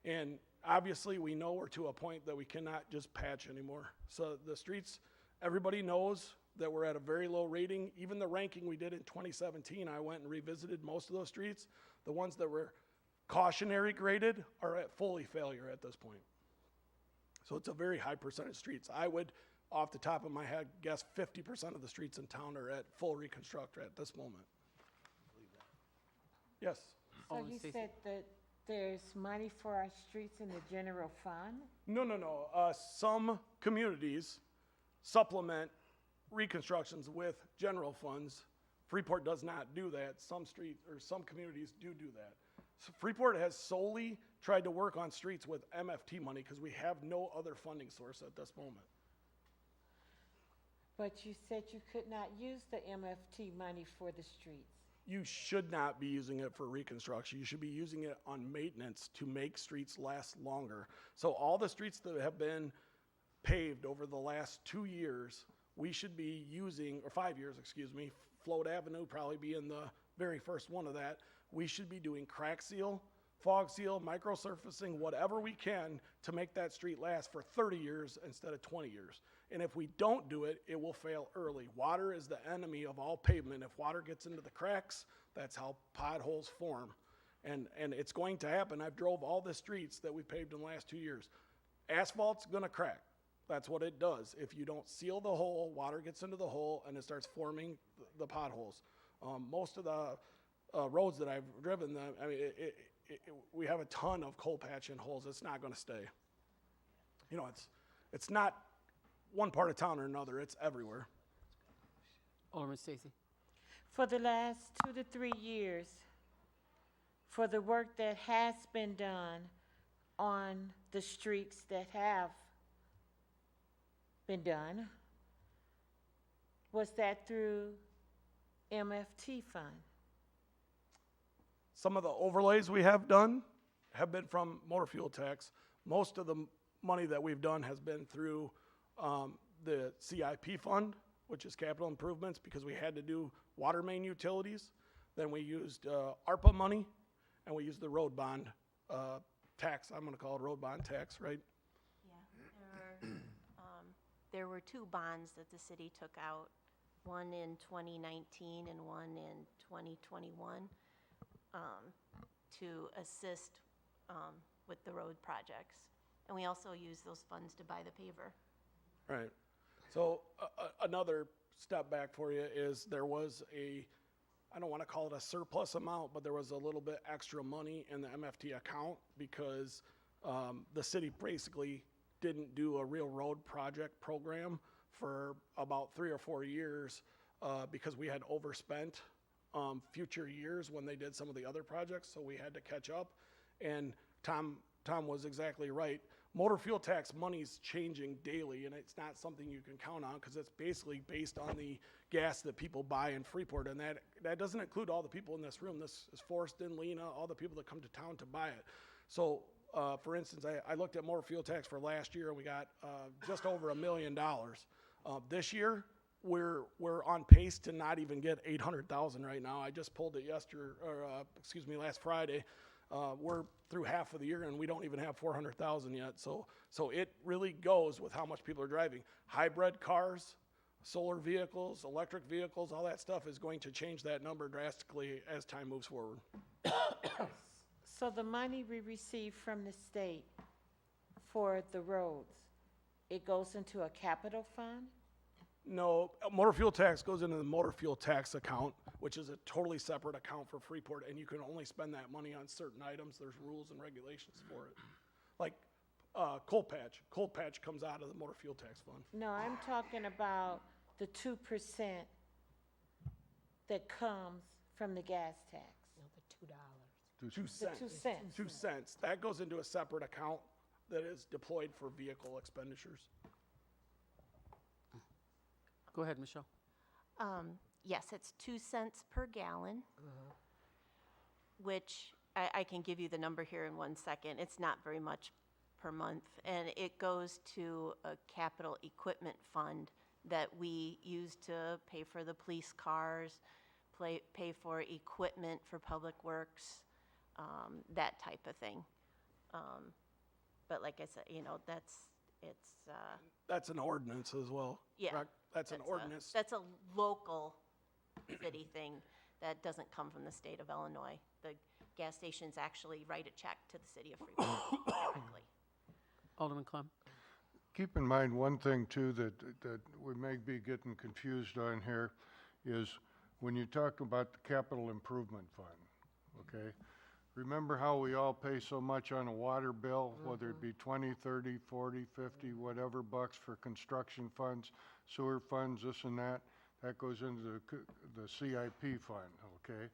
And obviously, we know we're to a point that we cannot just patch anymore. So the streets, everybody knows that we're at a very low rating. Even the ranking we did in 2017, I went and revisited most of those streets. The ones that were cautionary graded are at fully failure at this point. So it's a very high percentage of streets. I would, off the top of my head, guess 50% of the streets in town are at full reconstruct at this moment. Yes. So Alderman you Stacey. said that there's money for our streets in the general fund? No. Some communities supplement reconstructions with general funds. Freeport does not do that. Some communities do that. So Freeport has solely tried to work on streets with MFT money because we have no other funding source at this moment. But you said you could not use the MFT money for the streets. You should not be using it for reconstruction. You should be using it on maintenance to make streets last longer. So all the streets that have been paved over the last 2 years, we should be using, or 5 years, Float Avenue probably being the very first one of that. We should be doing crack seal, fog seal, microsurfacing, whatever we can to make that street last for 30 years instead of 20 years. And if we don't do it, it will fail early. Water is the enemy of all pavement. If water gets into the cracks, that's how potholes form. And it's going to happen. I've drove all the streets that we paved in the last 2 years. Asphalt's gonna crack. That's what it does. If you don't seal the hole, water gets into the hole and it starts forming the potholes. Most of the roads that I've driven, I mean, we have a ton of coal patch and holes. It's not going to stay. You know, it's not one part of town or another. It's everywhere. Alderman Stacy. For the last 2 to 3 years, for the work that has been done on the streets that have been done, was that through MFT fund? Some of the overlays we have done have been from motor fuel tax. Most of the money that we've done has been through the CIP fund, which is capital improvements, because we had to do water main utilities. Then we used ARPA money, and we used the road bond tax. I'm gonna call it road bond tax, right? Yeah, there were 2 bonds that the city took out, one in 2019 and one in 2021, to assist with the road projects. And we also used those funds to buy the paver. Right. So another step back for you is there was I don't want to call it a surplus amount, but there was a little bit extra money in the MFT account because the city basically didn't do a real road project program for about 3 or 4 years because we had overspent future years when they did some of the other projects, so we had to catch up. And Tom was exactly right. Motor fuel tax money's changing daily, and it's not something you can count on because it's basically based on the gas that people buy in Freeport, and that doesn't include all the people in this room. This is Forston, Lena, all the people that come to town to buy it. So, for instance, I looked at motor fuel tax for last year, and we got just over $1 million. This year, we're on pace to not even get 800,000 right now. I just pulled it last Friday. We're through half of the year and we don't even have 400,000 yet. So it really goes with how much people are driving. Hybrid cars, solar vehicles, electric vehicles, all that stuff is going to change that number drastically as time moves forward. So the money we receive from the state for the roads, it goes into a capital fund? No, motor fuel tax goes into the motor fuel tax account, which is a totally separate account for Freeport, and you can only spend that money on certain items. There's rules and regulations for it. Like coal patch. Coal patch comes out of the motor fuel tax fund. No, I'm talking about the 2% that comes from the gas tax. $2 cents. The 2 cents. 2 cents. That goes into a separate account that is deployed for vehicle expenditures. Go ahead, Michelle. Yes, it's 2 cents per gallon, which I can give you the number here in 1 second. It's not very much per month. And it goes to a capital equipment fund that we use to pay for the police cars, pay for equipment for public works, that type of thing. But like I said, That's an ordinance as well. Yeah. Correct? That's an ordinance. That's a local city thing that doesn't come from the state of Illinois. The gas stations actually write a check to the city of Freeport directly. Alderman Clem. Keep in mind one thing too that we may be getting confused on here is when you talk about the capital improvement fund, okay? Remember how we all pay so much on a water bill, whether it be 20, 30, 40, 50, whatever bucks for construction funds, sewer funds, this and that? That goes into the CIP fund, okay?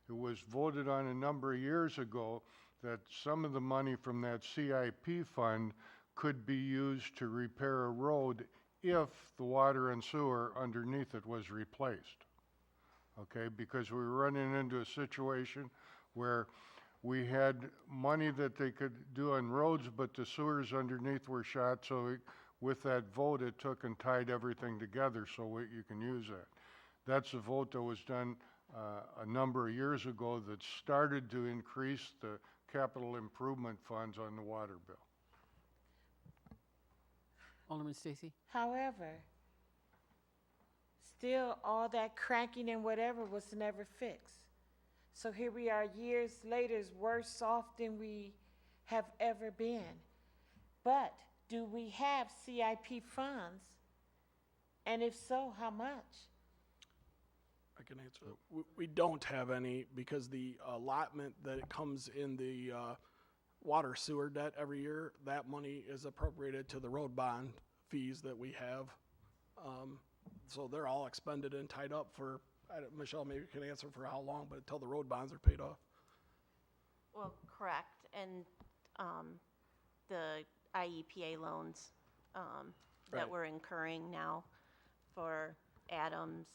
It was voted on a number of years ago that some of the money from that CIP fund could be used to repair a road if the water and sewer underneath it was replaced, okay? Because we were running into a situation where we had money that they could do on roads, but the sewers underneath were shot, so with that vote, it took and tied everything together so you can use that. That's a vote that was done a number of years ago that started to increase the capital improvement funds on the water bill. Alderman Stacy. However, still all that cracking and whatever was never fixed. So here we are years later, worse off than we have ever been. But do we have CIP funds? And if so, how much? I can answer that. We don't have any because the allotment that comes in the water sewer debt every year, that money is appropriated to the road bond fees that we have. So they're all expended and tied up for, Michelle maybe can answer for how long, but until the road bonds are paid off. Well, correct, and the IEPA loans that Right. we're incurring now for Adams,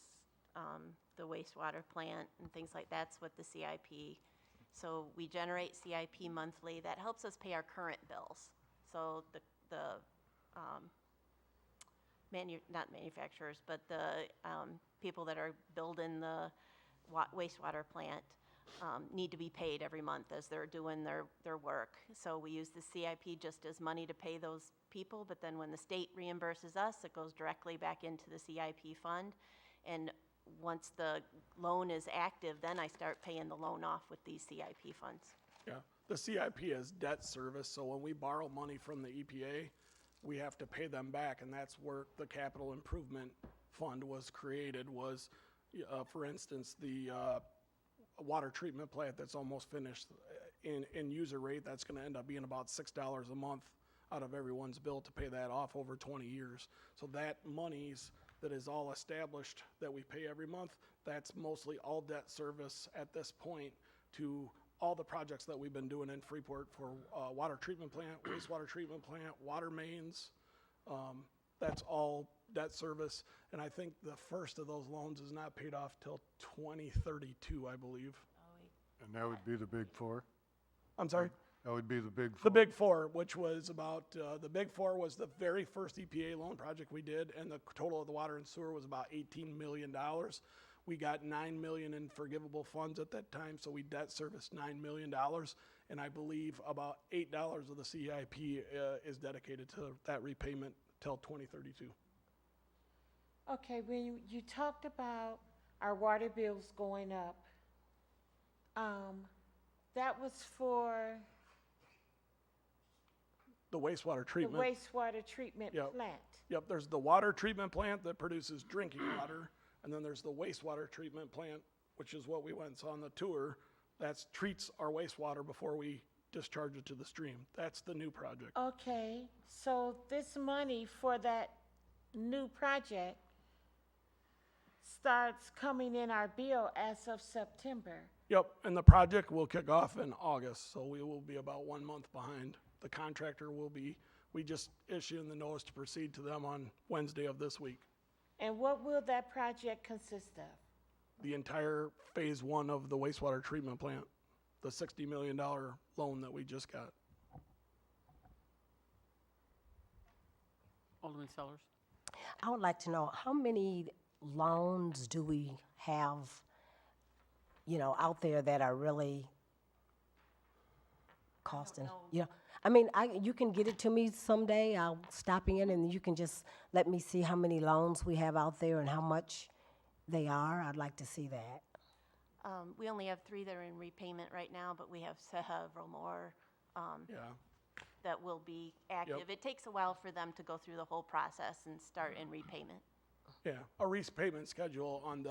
the wastewater plant and things like that's what the CIP. So we generate CIP monthly. That helps us pay our current bills. So the not manufacturers, but the people that are building the wastewater plant need to be paid every month as they're doing their work. So we use the CIP just as money to pay those people, but then when the state reimburses us, it goes directly back into the CIP fund. And once the loan is active, then I start paying the loan off with these CIP funds. Yeah, the CIP is debt service, so when we borrow money from the EPA, we have to pay them back, and that's where the capital improvement fund was created, was, for instance, the water treatment plant that's almost finished in user rate, that's gonna end up being about $6 a month out of everyone's bill to pay that off over 20 years. So that monies that is all established that we pay every month, that's mostly all debt service at this point to all the projects that we've been doing in Freeport for water treatment plant, wastewater treatment plant, water mains. That's all debt service. And I think the first of those loans is not paid off till 2032, I believe. And that would be the Big Four? I'm sorry? That would be the Big Four? The Big Four, which was about, the Big Four was the very first EPA loan project we did, and the total of the water and sewer was about $18 million. We got $9 million in forgivable funds at that time, so we debt serviced $9 million, and I believe about $8 of the CIP is dedicated to that repayment till 2032. Okay, when you talked about our water bills going up, that was for The wastewater the treatment. wastewater treatment Yep. plant. Yep, there's the water treatment plant that produces drinking water, and then there's the wastewater treatment plant, which is what we went and saw on the tour. That treats our wastewater before we discharge it to the stream. That's the new project. Okay, so this money for that new project starts coming in our bill as of September. Yep, and the project will kick off in August, so we will be about 1 month behind. The contractor will be, we just issued the notice to proceed to them on Wednesday of this week. And what will that project consist of? The entire phase 1 of the wastewater treatment plant, the $60 million loan that we just got. Alderman Sellers? I would like to know, how many loans do we have, out there that are really costing? I mean, you can get it to me someday. I'll stop in and you can just let me see how many loans we have out there and how much they are. I'd like to see that. We only have 3 that are in repayment right now, but we have several more Yeah. that will be active. It takes a while for them to go through the whole process and start in repayment. Yeah, a repayment schedule on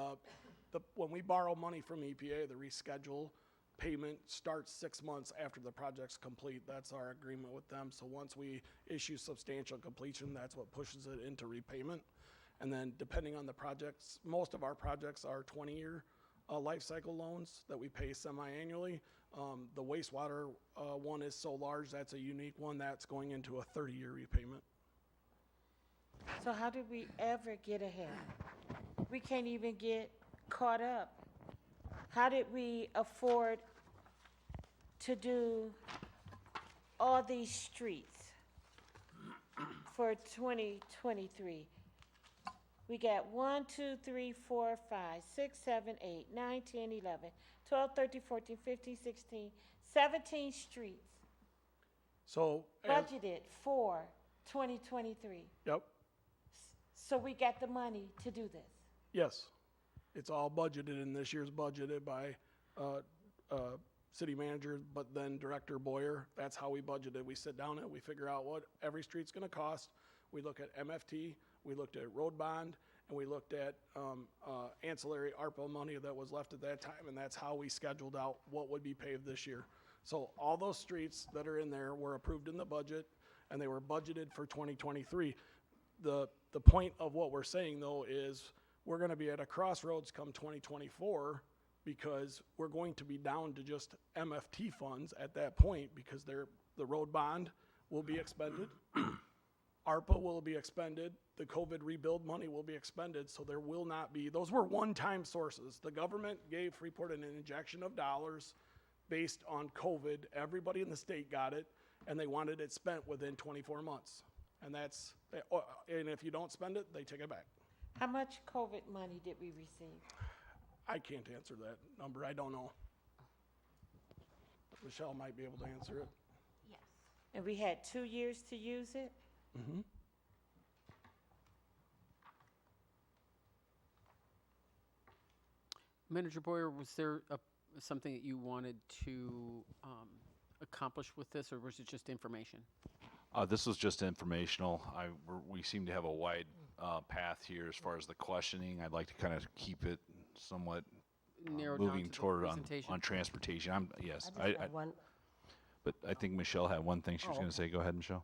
when we borrow money from EPA, the reschedule payment starts 6 months after the project's complete. That's our agreement with them. So once we issue substantial completion, that's what pushes it into repayment. And then depending on the projects, most of our projects are 20-year life cycle loans that we pay semi-annually. The wastewater one is so large, that's a unique one that's going into a 30-year repayment. So how did we ever get ahead? We can't even get caught up. How did we afford to do all these streets for 2023? We got 1, 2, 3, 4, 5, 6, 7, 8, 9, 10, 11, 12, 13, 14, 15, 16, 17 streets So, budgeted for 2023. yep, So we got the money to do this. yes. It's all budgeted in this year's budgeted by city manager, but then Director Boyer. That's how we budgeted. We sit down and we figure out what every street's gonna cost. We look at MFT, we looked at road bond, and we looked at ancillary ARPA money that was left at that time, and that's how we scheduled out what would be paved this year. So all those streets that are in there were approved in the budget, and they were budgeted for 2023. The point of what we're saying, though, is we're gonna be at a crossroads come 2024, because we're going to be down to just MFT funds at that point, because the road bond will be expended. ARPA will be expended, the COVID rebuild money will be expended, so there will not be, those were one-time sources. The government gave Freeport an injection of dollars based on COVID. Everybody in the state got it, and they wanted it spent within 24 months. And that's, and if you don't spend it, they take it back. How much COVID money did we receive? I can't answer that number, I don't know. Michelle might be able to answer it. Yes. And we had 2 years to use it? Mm-hmm. Manager Boyer, was there something that you wanted to accomplish with this, or was it just information? This was just informational. We seem to have a wide path here as far as the questioning. I'd like to kind of keep it somewhat Narrowed down moving to the toward presentation? on transportation. Yes, I just had one. but I think Michelle had one thing she was Oh, going to say. Go ahead, Michelle.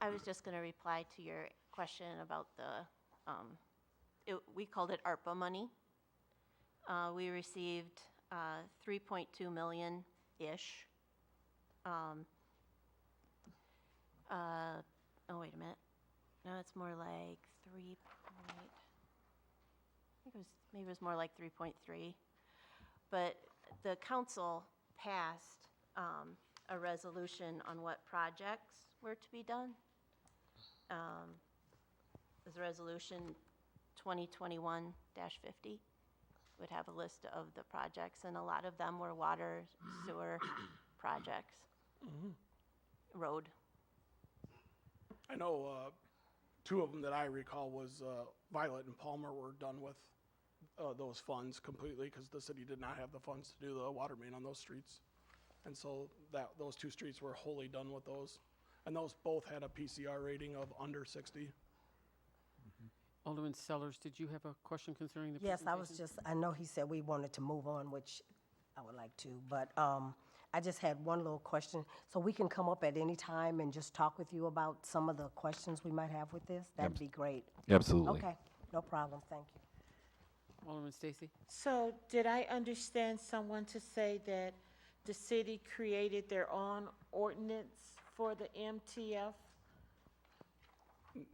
I was just going to reply to your question about the, we called it ARPA money. We received 3.2 million-ish. Oh, wait a minute. No, it's more like maybe it was more like 3.3. But the council passed a resolution on what projects were to be done. It was resolution 2021-50. Would have a list of the projects, and a lot of them were water, sewer projects, road. I know 2 of them that I recall was Violet and Palmer were done with those funds completely, because the city did not have the funds to do the water main on those streets. And so those 2 streets were wholly done with those. And those both had a PCR rating of under 60. Alderman Sellers, did you have a question concerning the Yes, presentation? I know he said we wanted to move on, which I would like to, but I just had one little question. So we can come up at any time and just talk with you about some of the questions we might have with this? That'd be great. Absolutely. Okay, no problem, thank you. Alderman Stacy? So did I understand someone to say that the city created their own ordinance for the MTF?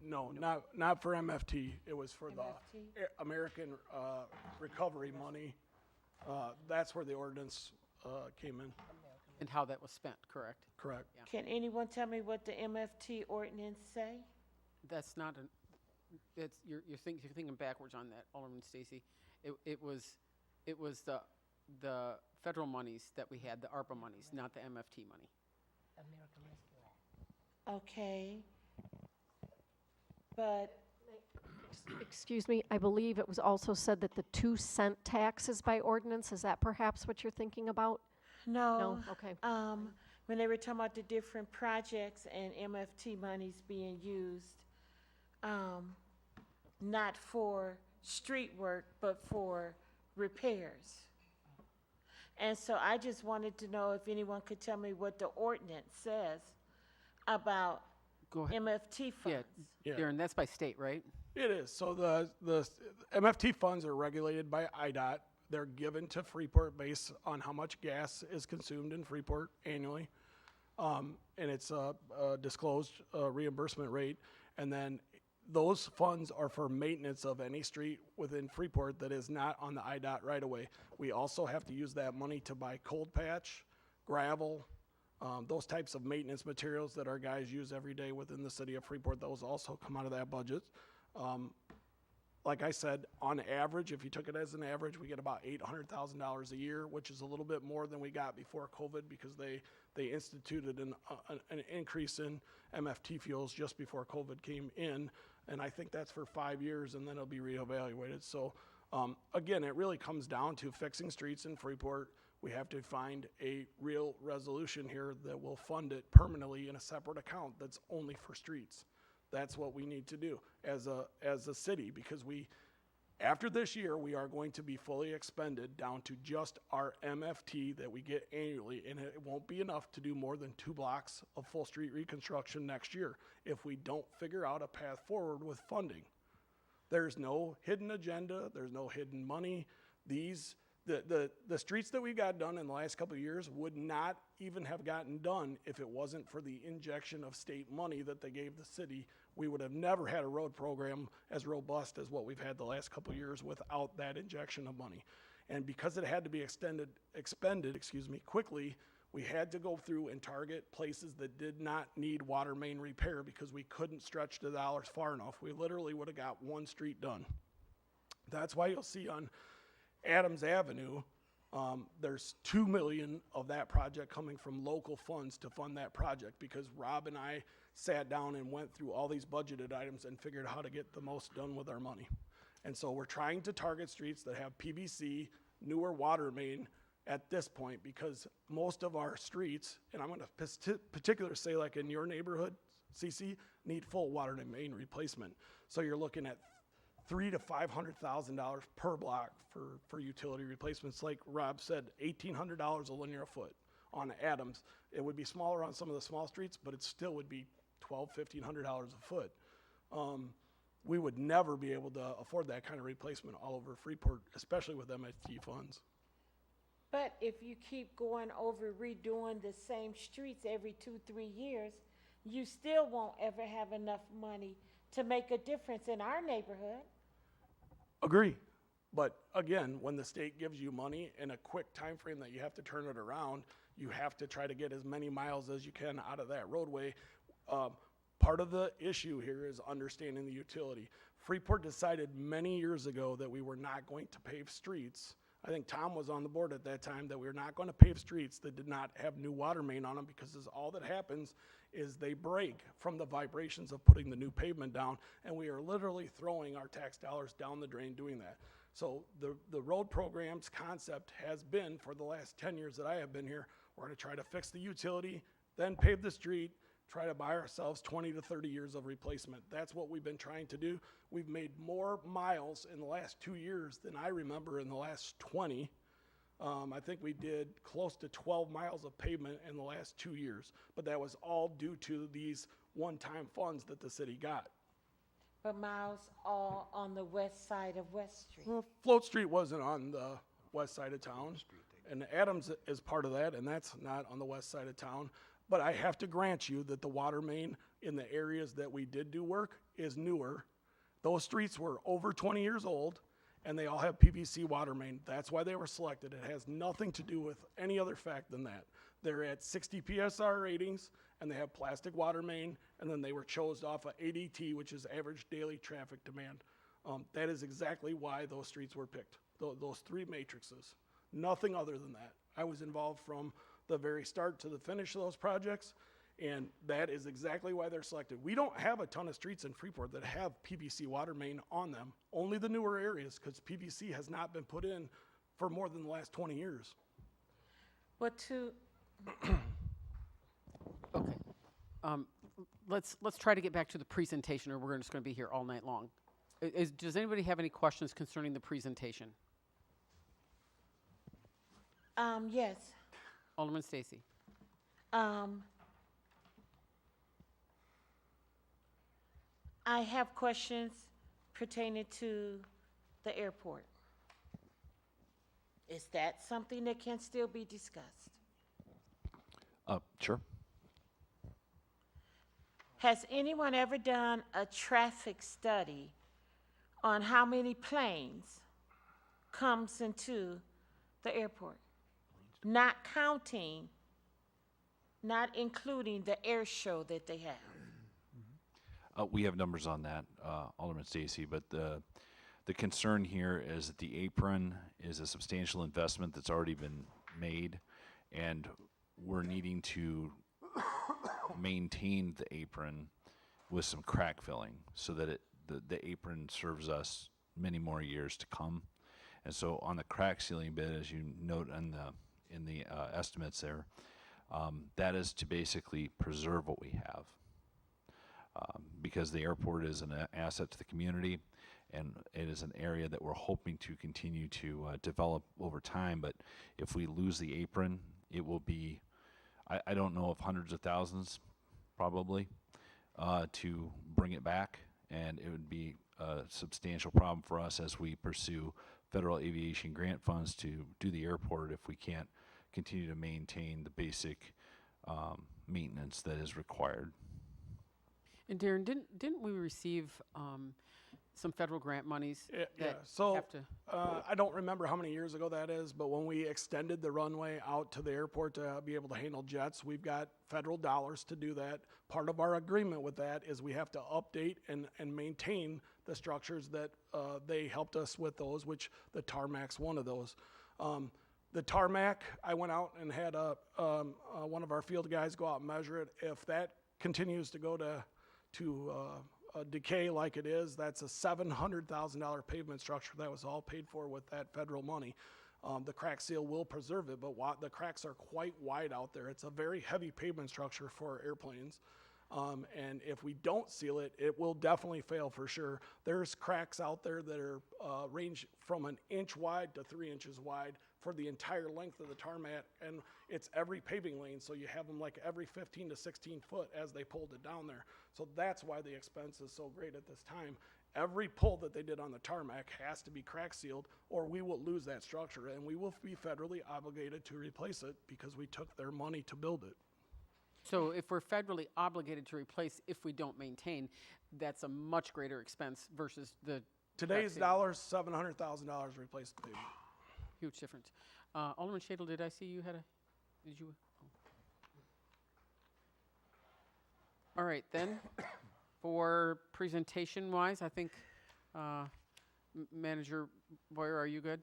No, not for MFT. It was for the MFT? American Recovery money. That's where the ordinance came in. And how that was spent, correct? Correct. Can anyone tell me what the MFT ordinance say? That's not an, it's, you're thinking backwards on that, Alderman Stacy. It was the federal monies that we had, the ARPA monies, not the MFT money. Okay. But Excuse me, I believe it was also said that the 2-cent tax is by ordinance. Is that perhaps what you're thinking about? no. Okay. When they were talking about the different projects and MFT monies being used, not for street work, but for repairs. And so I just wanted to know if anyone could tell me what the ordinance says about Go ahead. MFT funds. Yeah. Darren, that's by state, right? It is. So the MFT funds are regulated by IDOT. They're given to Freeport based on how much gas is consumed in Freeport annually. And it's a disclosed reimbursement rate. And then those funds are for maintenance of any street within Freeport that is not on the IDOT right away. We also have to use that money to buy cold patch, gravel, those types of maintenance materials that our guys use every day within the city of Freeport. Those also come out of that budget. Like I said, on average, if you took it as an average, we get about $800,000 a year, which is a little bit more than we got before COVID, because they instituted an increase in MFT fuels just before COVID came in. And I think that's for 5 years, and then it'll be reevaluated. So again, it really comes down to fixing streets in Freeport. we have to find a real resolution here that will fund it permanently in a separate account that's only for streets. That's what we need to do as a city, because after this year, we are going to be fully expended down to just our MFT that we get annually, and it won't be enough to do more than 2 blocks of full street reconstruction next year if we don't figure out a path forward with funding. There's no hidden agenda, there's no hidden money. The streets that we got done in the last couple of years would not even have gotten done if it wasn't for the injection of state money that they gave the city. We would have never had a road program as robust as what we've had the last couple of years without that injection of money. And because it had to be expended quickly, we had to go through and target places that did not need water main repair because we couldn't stretch the dollars far enough. We literally would have got 1 street done. That's why you'll see on Adams Avenue, there's $2 million of that project coming from local funds to fund that project, because Rob and I sat down and went through all these budgeted items and figured how to get the most done with our money. And so we're trying to target streets that have PVC, newer water main at this point, because most of our streets, and I'm going to particularly say like in your neighborhood, CC, need full water main replacement. So you're looking at $300,000 to $500,000 per block for utility replacements. Like Rob said, $1,800 a linear foot on Adams. It would be smaller on some of the small streets, but it still would be $1,200, $1,500 a foot. We would never be able to afford that kind of replacement all over Freeport, especially with MFT funds. But if you keep going over redoing the same streets every 2-3 years, you still won't ever have enough money to make a difference in our neighborhood. Agree. But again, when the state gives you money in a quick time frame that you have to turn it around, you have to try to get as many miles as you can out of that roadway. Part of the issue here is understanding the utility. Freeport decided many years ago that we were not going to pave streets. I think Tom was on the board at that time, that we were not going to pave streets that did not have new water main on them, because all that happens is they break from the vibrations of putting the new pavement down, and we are literally throwing our tax dollars down the drain doing that. So the road program's concept has been, for the last 10 years that I have been here, we're going to try to fix the utility, then pave the street, try to buy ourselves 20 to 30 years of replacement. That's what we've been trying to do. We've made more miles in the last 2 years than I remember in the last 20. I think we did close to 12 miles of pavement in the last 2 years, but that was all due to these one-time funds that the city got. But miles all on the west side of West Street. Well, Float Street wasn't on the west side of town, and Adams is part of that, and that's not on the west side of town. But I have to grant you that the water main in the areas that we did do work is newer. Those streets were over 20 years old, and they all have PVC water main. That's why they were selected. It has nothing to do with any other fact than that. They're at 60 PSR ratings, and they have plastic water main, and then they were chosen off of ADT, which is average daily traffic demand. That is exactly why those streets were picked, those 3 matrices. Nothing other than that. I was involved from the very start to the finish of those projects, and that is exactly why they're selected. We don't have a ton of streets in Freeport that have PVC water main on them, only the newer areas, because PVC has not been put in for more than the last 20 years. But to, Okay. Let's try to get back to the presentation, or we're just going to be here all night long. Does anybody have any questions concerning the presentation? yes. Alderman Stacy. I have questions pertaining to the airport. Is that something that can still be discussed? Sure. Has anyone ever done a traffic study on how many planes comes into the airport? Not counting, not including the air show that they have. We have numbers on that, Alderman Stacy, but the concern here is that the apron is a substantial investment that's already been made, and we're needing to maintain the apron with some crack filling so that the apron serves us many more years to come. And so on the crack sealing bit, as you note on in the estimates there. That is to basically preserve what we have. Because the airport is an asset to the community, and it is an area that we're hoping to continue to develop over time. But if we lose the apron, it will be, I don't know if hundreds of thousands, probably, to bring it back, and it would be a substantial problem for us as we pursue federal aviation grant funds to do the airport if we can't continue to maintain the basic maintenance that is required. And Darren, didn't we receive some federal grant monies Yeah, that so have to? I don't remember how many years ago that is, but when we extended the runway out to the airport to be able to handle jets, we've got federal dollars to do that. Part of our agreement with that is we have to update and maintain the structures that they helped us with those, which the tarmac's one of those. The tarmac, I went out and had one of our field guys go out and measure it. If that continues to go to decay like it is, that's a $700,000 pavement structure that was all paid for with that federal money. The crack seal will preserve it, but the cracks are quite wide out there. It's a very heavy pavement structure for airplanes. And if we don't seal it, it will definitely fail for sure. There's cracks out there that are range from an inch wide to 3 inches wide for the entire length of the tarmac, and it's every paving lane, so you have them like every 15 to 16 foot as they pulled it down there. So that's why the expense is so great at this time. Every pull that they did on the tarmac has to be crack sealed, or we will lose that structure, and we will be federally obligated to replace it because we took their money to build it. So if we're federally obligated to replace if we don't maintain, that's a much greater expense versus the Today's crack seal. dollars, $700,000 to replace the pavement. Huge difference. Alderman Shadle, did I see you had did you? All right, then, for presentation-wise, I think, Manager Boyer, are you good?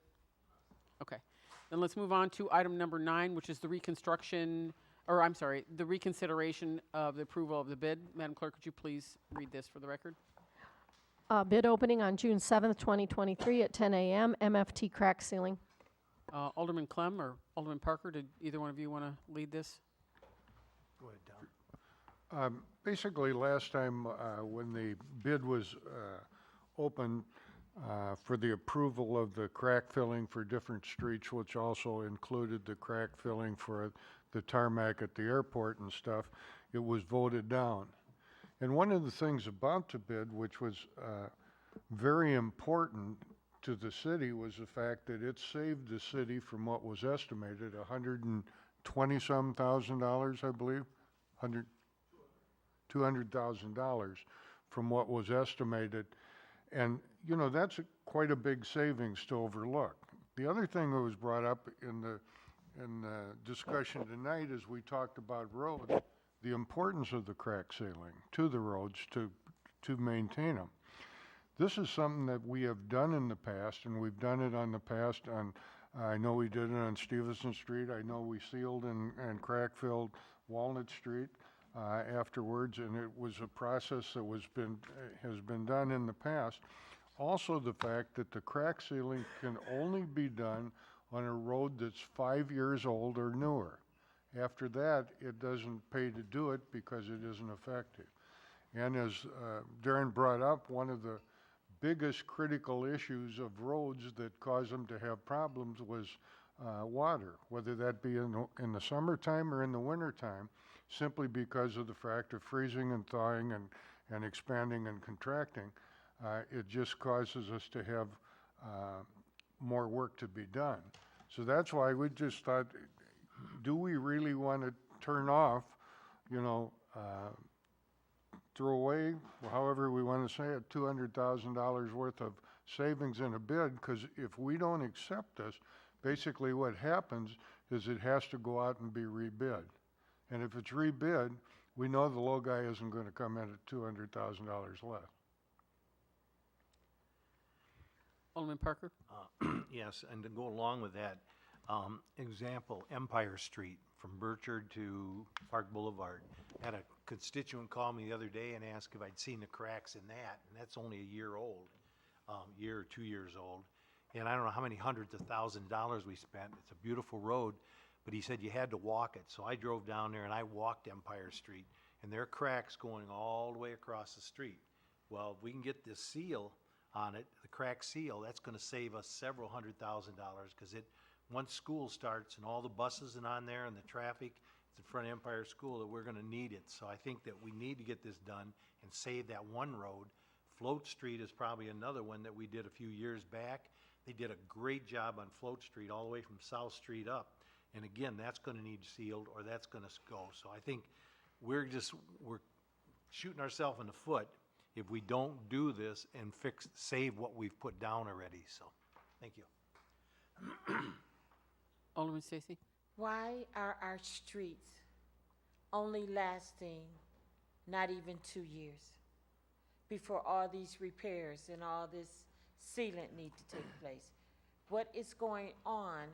Okay. Then let's move on to item number 9, which is the reconsideration of the approval of the bid. Madam Clerk, could you please read this for the record? Bid opening on June 7th, 2023 at 10 a.m., MFT crack sealing. Alderman Clem or Alderman Parker, did either one of you want to lead this? Go ahead, Tom. Basically, last time when the bid was open for the approval of the crack filling for different streets, which also included the crack filling for the tarmac at the airport and stuff, it was voted down. And one of the things about the bid, which was very important to the city, was the fact that it saved the city from what was estimated, $120-some thousand, I believe, $200,000 from what was estimated. And, you know, that's quite a big savings to overlook. The other thing that was brought up in the discussion tonight is we talked about roads, the importance of the crack sealing to the roads to maintain them. This is something that we have done in the past, and we've done it on the past on, I know we did it on Stevenson Street. I know we sealed and crack-filled Walnut Street afterwards, and it was a process that has been done in the past. Also, the fact that the crack sealing can only be done on a road that's 5 years old or newer. After that, it doesn't pay to do it because it isn't effective. And as Darren brought up, one of the biggest critical issues of roads that cause them to have problems was water, whether that be in the summertime or in the wintertime, simply because of the fact of freezing and thawing and expanding and contracting. It just causes us to have more work to be done. So that's why we just thought, do we really want to turn off, throw away, however we want to say it, $200,000 worth of savings in a bid? Because if we don't accept this, basically what happens is it has to go out and be rebid. And if it's rebid, we know the low guy isn't going to come in at $200,000 less. Alderman Parker? Yes, and to go along with that, example, Empire Street from Burchard to Park Boulevard. Had a constituent call me the other day and ask if I'd seen the cracks in that, and that's only a year old, year or 2 years old. And I don't know how many hundreds of thousands of dollars we spent. It's a beautiful road, but he said you had to walk it. So I drove down there and I walked Empire Street, and there are cracks going all the way across the street. Well, if we can get this seal on it, the crack seal, that's gonna save us several $100,000, because once school starts and all the buses and on there and the traffic, it's in front of Empire School, that we're gonna need it. So I think that we need to get this done and save that one road. Float Street is probably another one that we did a few years back. They did a great job on Float Street, all the way from South Street up. And again, that's gonna need sealed, or that's gonna go. So I think we're shooting ourselves in the foot if we don't do this and save what we've put down already. So, thank you. Alderman Stacy? Why are our streets only lasting not even 2 years before all these repairs and all this sealant need to take place? What is going on?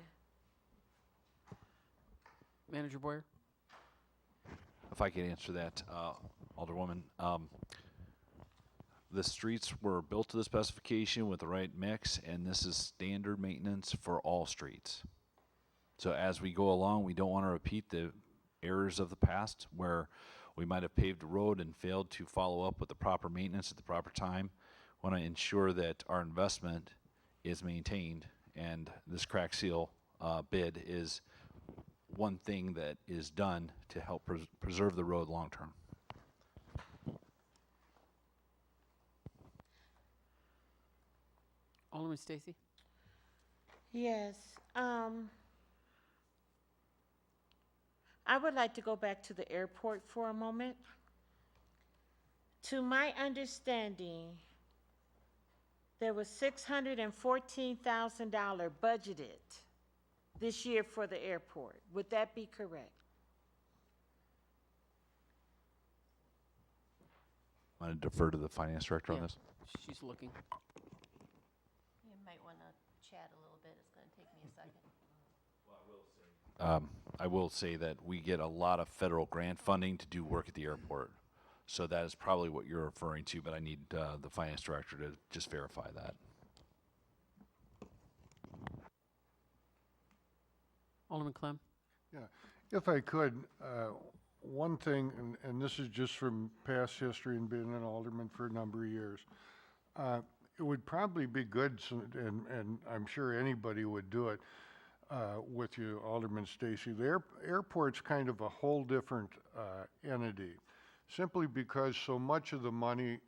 Manager Boyer? If I could answer that, Alderwoman. The streets were built to the specification with the right mix, and this is standard maintenance for all streets. So as we go along, we don't want to repeat the errors of the past where we might have paved a road and failed to follow up with the proper maintenance at the proper time. We want to ensure that our investment is maintained, and this crack seal bid is one thing that is done to help preserve the road long term. Alderman Stacy? Yes, I would like to go back to the airport for a moment. To my understanding, there was $614,000 budgeted this year for the airport. Would that be correct? Want to defer to the finance director on Yeah. this? She's looking. You might want to chat a little bit. It's going to take me a second. I will say that we get a lot of federal grant funding to do work at the airport. So that is probably what you're referring to, but I need the finance director to just verify that. Alderman Clem? Yeah, if I could, one thing, and this is just from past history and being an alderman for a number of years, it would probably be good, and I'm sure anybody would do it with you, Alderman Stacy. The airport's kind of a whole different entity, simply because so much of the money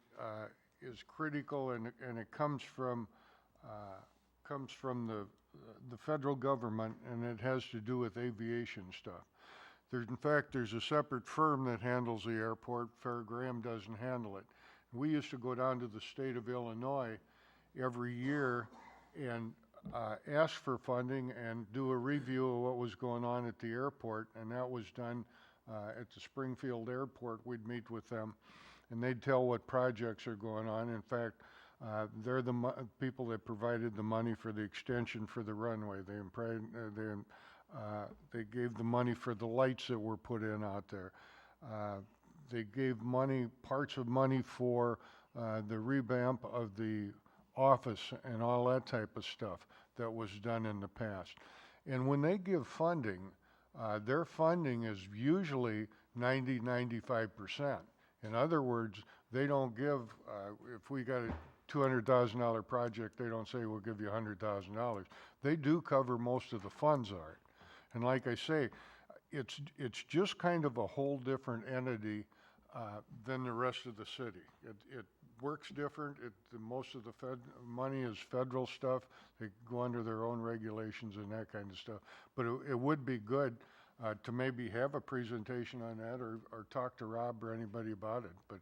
is critical, and it comes from the federal government, and it has to do with aviation stuff. In fact, there's a separate firm that handles the airport. Fair Graham doesn't handle it. We used to go down to the state of Illinois every year and ask for funding and do a review of what was going on at the airport, and that was done at the Springfield Airport. We'd meet with them, and they'd tell what projects are going on. In fact, they're the people that provided the money for the extension for the runway. They gave the money for the lights that were put in out there. They gave parts of money for the revamp of the office and all that type of stuff that was done in the past. And when they give funding, their funding is usually 90–95%. In other words, they don't give, if we got a $200,000 project, they don't say we'll give you $100,000. They do cover most of the funds art. And like I say, it's just kind of a whole different entity than the rest of the city. It works different. Most of the money is federal stuff. They go under their own regulations and that kind of stuff. But it would be good to maybe have a presentation on that, or talk to Rob or anybody about it. But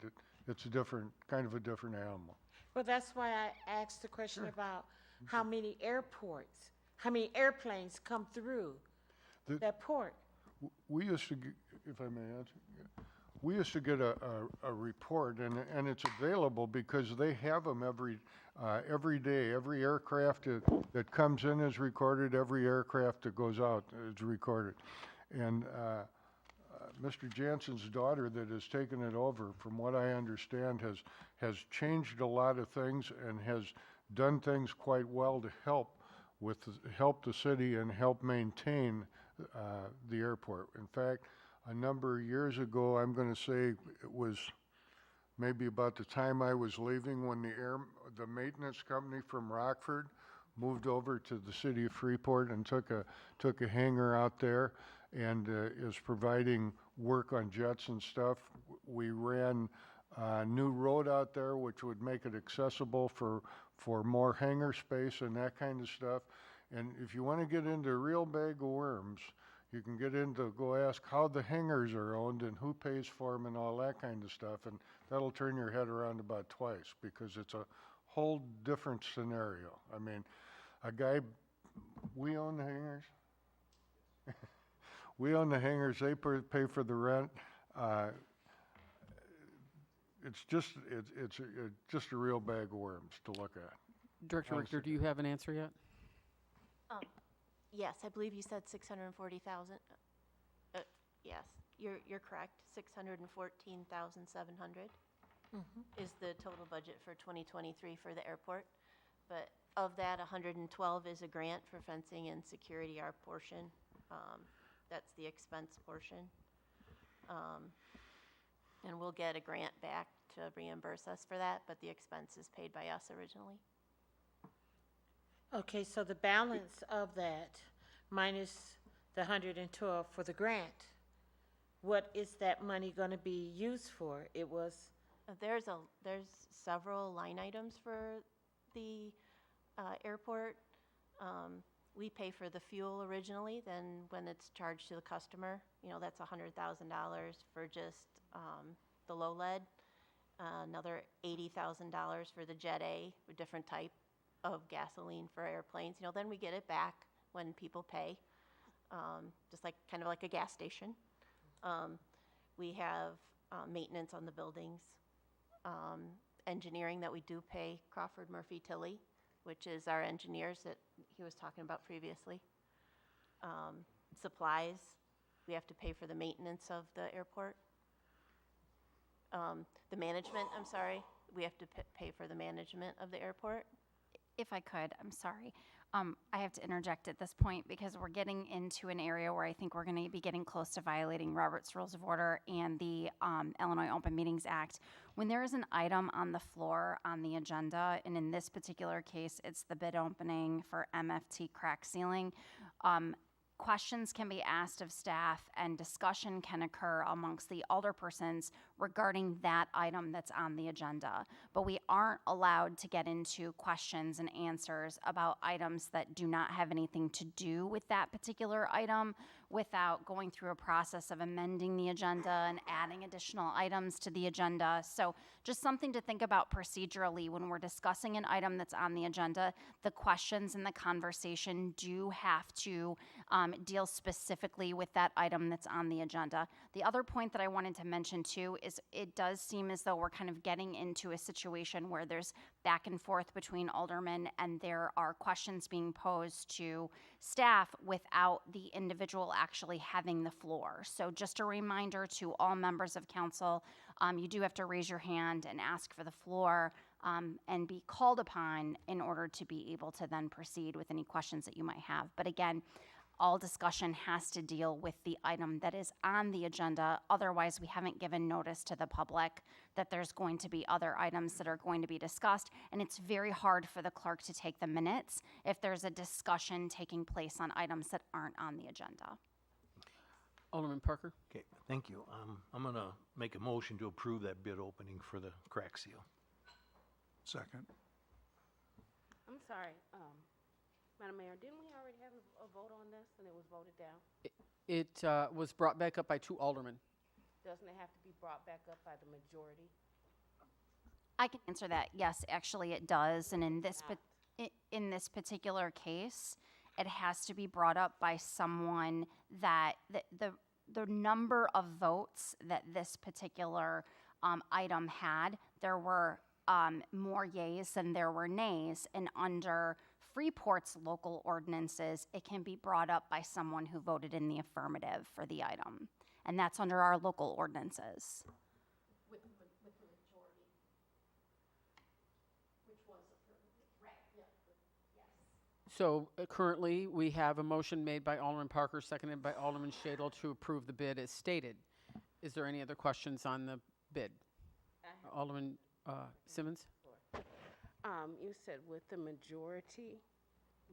it's a kind of a different animal. Well, that's why I asked the question about how many airplanes come through that port. We used to, if I may answer, we used to get a report, and it's available because they have them every day. Every aircraft that comes in is recorded. Every aircraft that goes out is recorded. And Mr. Jansen's daughter that has taken it over, from what I understand, has changed a lot of things and has done things quite well to help the city and help maintain the airport. In fact, a number of years ago, I'm going to say it was maybe about the time I was leaving, when the maintenance company from Rockford moved over to the city of Freeport and took a hangar out there and is providing work on jets and stuff. We ran a new road out there which would make it accessible for more hangar space and that kind of stuff. And if you want to get into a real bag of worms, you can go ask how the hangars are owned and who pays for them and all that kind of stuff. And that'll turn your head around about twice, because it's a whole different scenario. I mean, we own the hangars. We own the hangars, they pay for the rent. It's just a real bag of worms to look at. Director Richter, do you have an answer yet? Yes, I believe you said 640,000. Yes, you're correct. 614,700 is the total budget for 2023 for the airport. But of that, 112 is a grant for fencing and security, our portion. That's the expense portion. And we'll get a grant back to reimburse us for that, but the expense is paid by us originally. Okay, so the balance of that minus the 112 for the grant, what is that money going to be used for? It was, There's several line items for the airport. We pay for the fuel originally, then when it's charged to the customer, that's $100,000 for just the low lead. Another $80,000 for the Jet A, a different type of gasoline for airplanes. Then we get it back when people pay, just kind of like a gas station. We have maintenance on the buildings, engineering that we do pay Crawford Murphy Tilley, which is our engineers that he was talking about previously. Supplies, we have to pay for the maintenance of the airport. The management, I'm sorry, we have to pay for the management of the airport. If I could, I'm sorry. I have to interject at this point because we're getting into an area where I think we're going to be getting close to violating Robert's Rules of Order and the Illinois Open Meetings Act. When there is an item on the floor on the agenda, and in this particular case, it's the bid opening for MFT crack sealing, questions can be asked of staff and discussion can occur amongst the alderpersons regarding that item that's on the agenda. But we aren't allowed to get into questions and answers about items that do not have anything to do with that particular item without going through a process of amending the agenda and adding additional items to the agenda. So just something to think about procedurally when we're discussing an item that's on the agenda. The questions and the conversation do have to deal specifically with that item that's on the agenda. The other point that I wanted to mention too is it does seem as though we're kind of getting into a situation where there's back and forth between aldermen and there are questions being posed to staff without the individual actually having the floor. So just a reminder to all members of council, you do have to raise your hand and ask for the floor and be called upon in order to be able to then proceed with any questions that you might have. But again, all discussion has to deal with the item that is on the agenda. Otherwise, we haven't given notice to the public that there's going to be other items that are going to be discussed. And it's very hard for the clerk to take the minutes if there's a discussion taking place on items that aren't on the agenda. Alderman Parker? Okay, thank you. I'm going to make a motion to approve that bid opening for the crack seal. Second. I'm sorry, Madam Mayor, didn't we already have a vote on this and it was voted down? It was brought back up by 2 aldermen. Doesn't it have to be brought back up by the majority? I can answer that. Yes, actually it does. And in this particular case, it has to be brought up by someone that the number of votes that this particular item had, there were more yays than there were nays, and under Freeport's local ordinances, it can be brought up by someone who voted in the affirmative for the item, and that's under our local ordinances. With the majority, which was affirmative. Right, yeah, yes. So currently, we have a motion made by Alderman Parker, seconded by Alderman Shadle to approve the bid as stated. Is there any other questions on the bid? Alderman Simmons? You said with the majority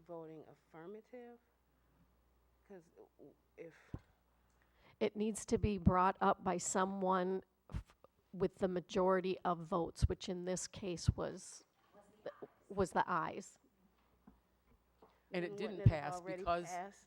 voting affirmative? Because if, It needs to be brought up by someone with the majority of votes, which in this case was the ayes. And it wouldn't didn't have pass already because passed?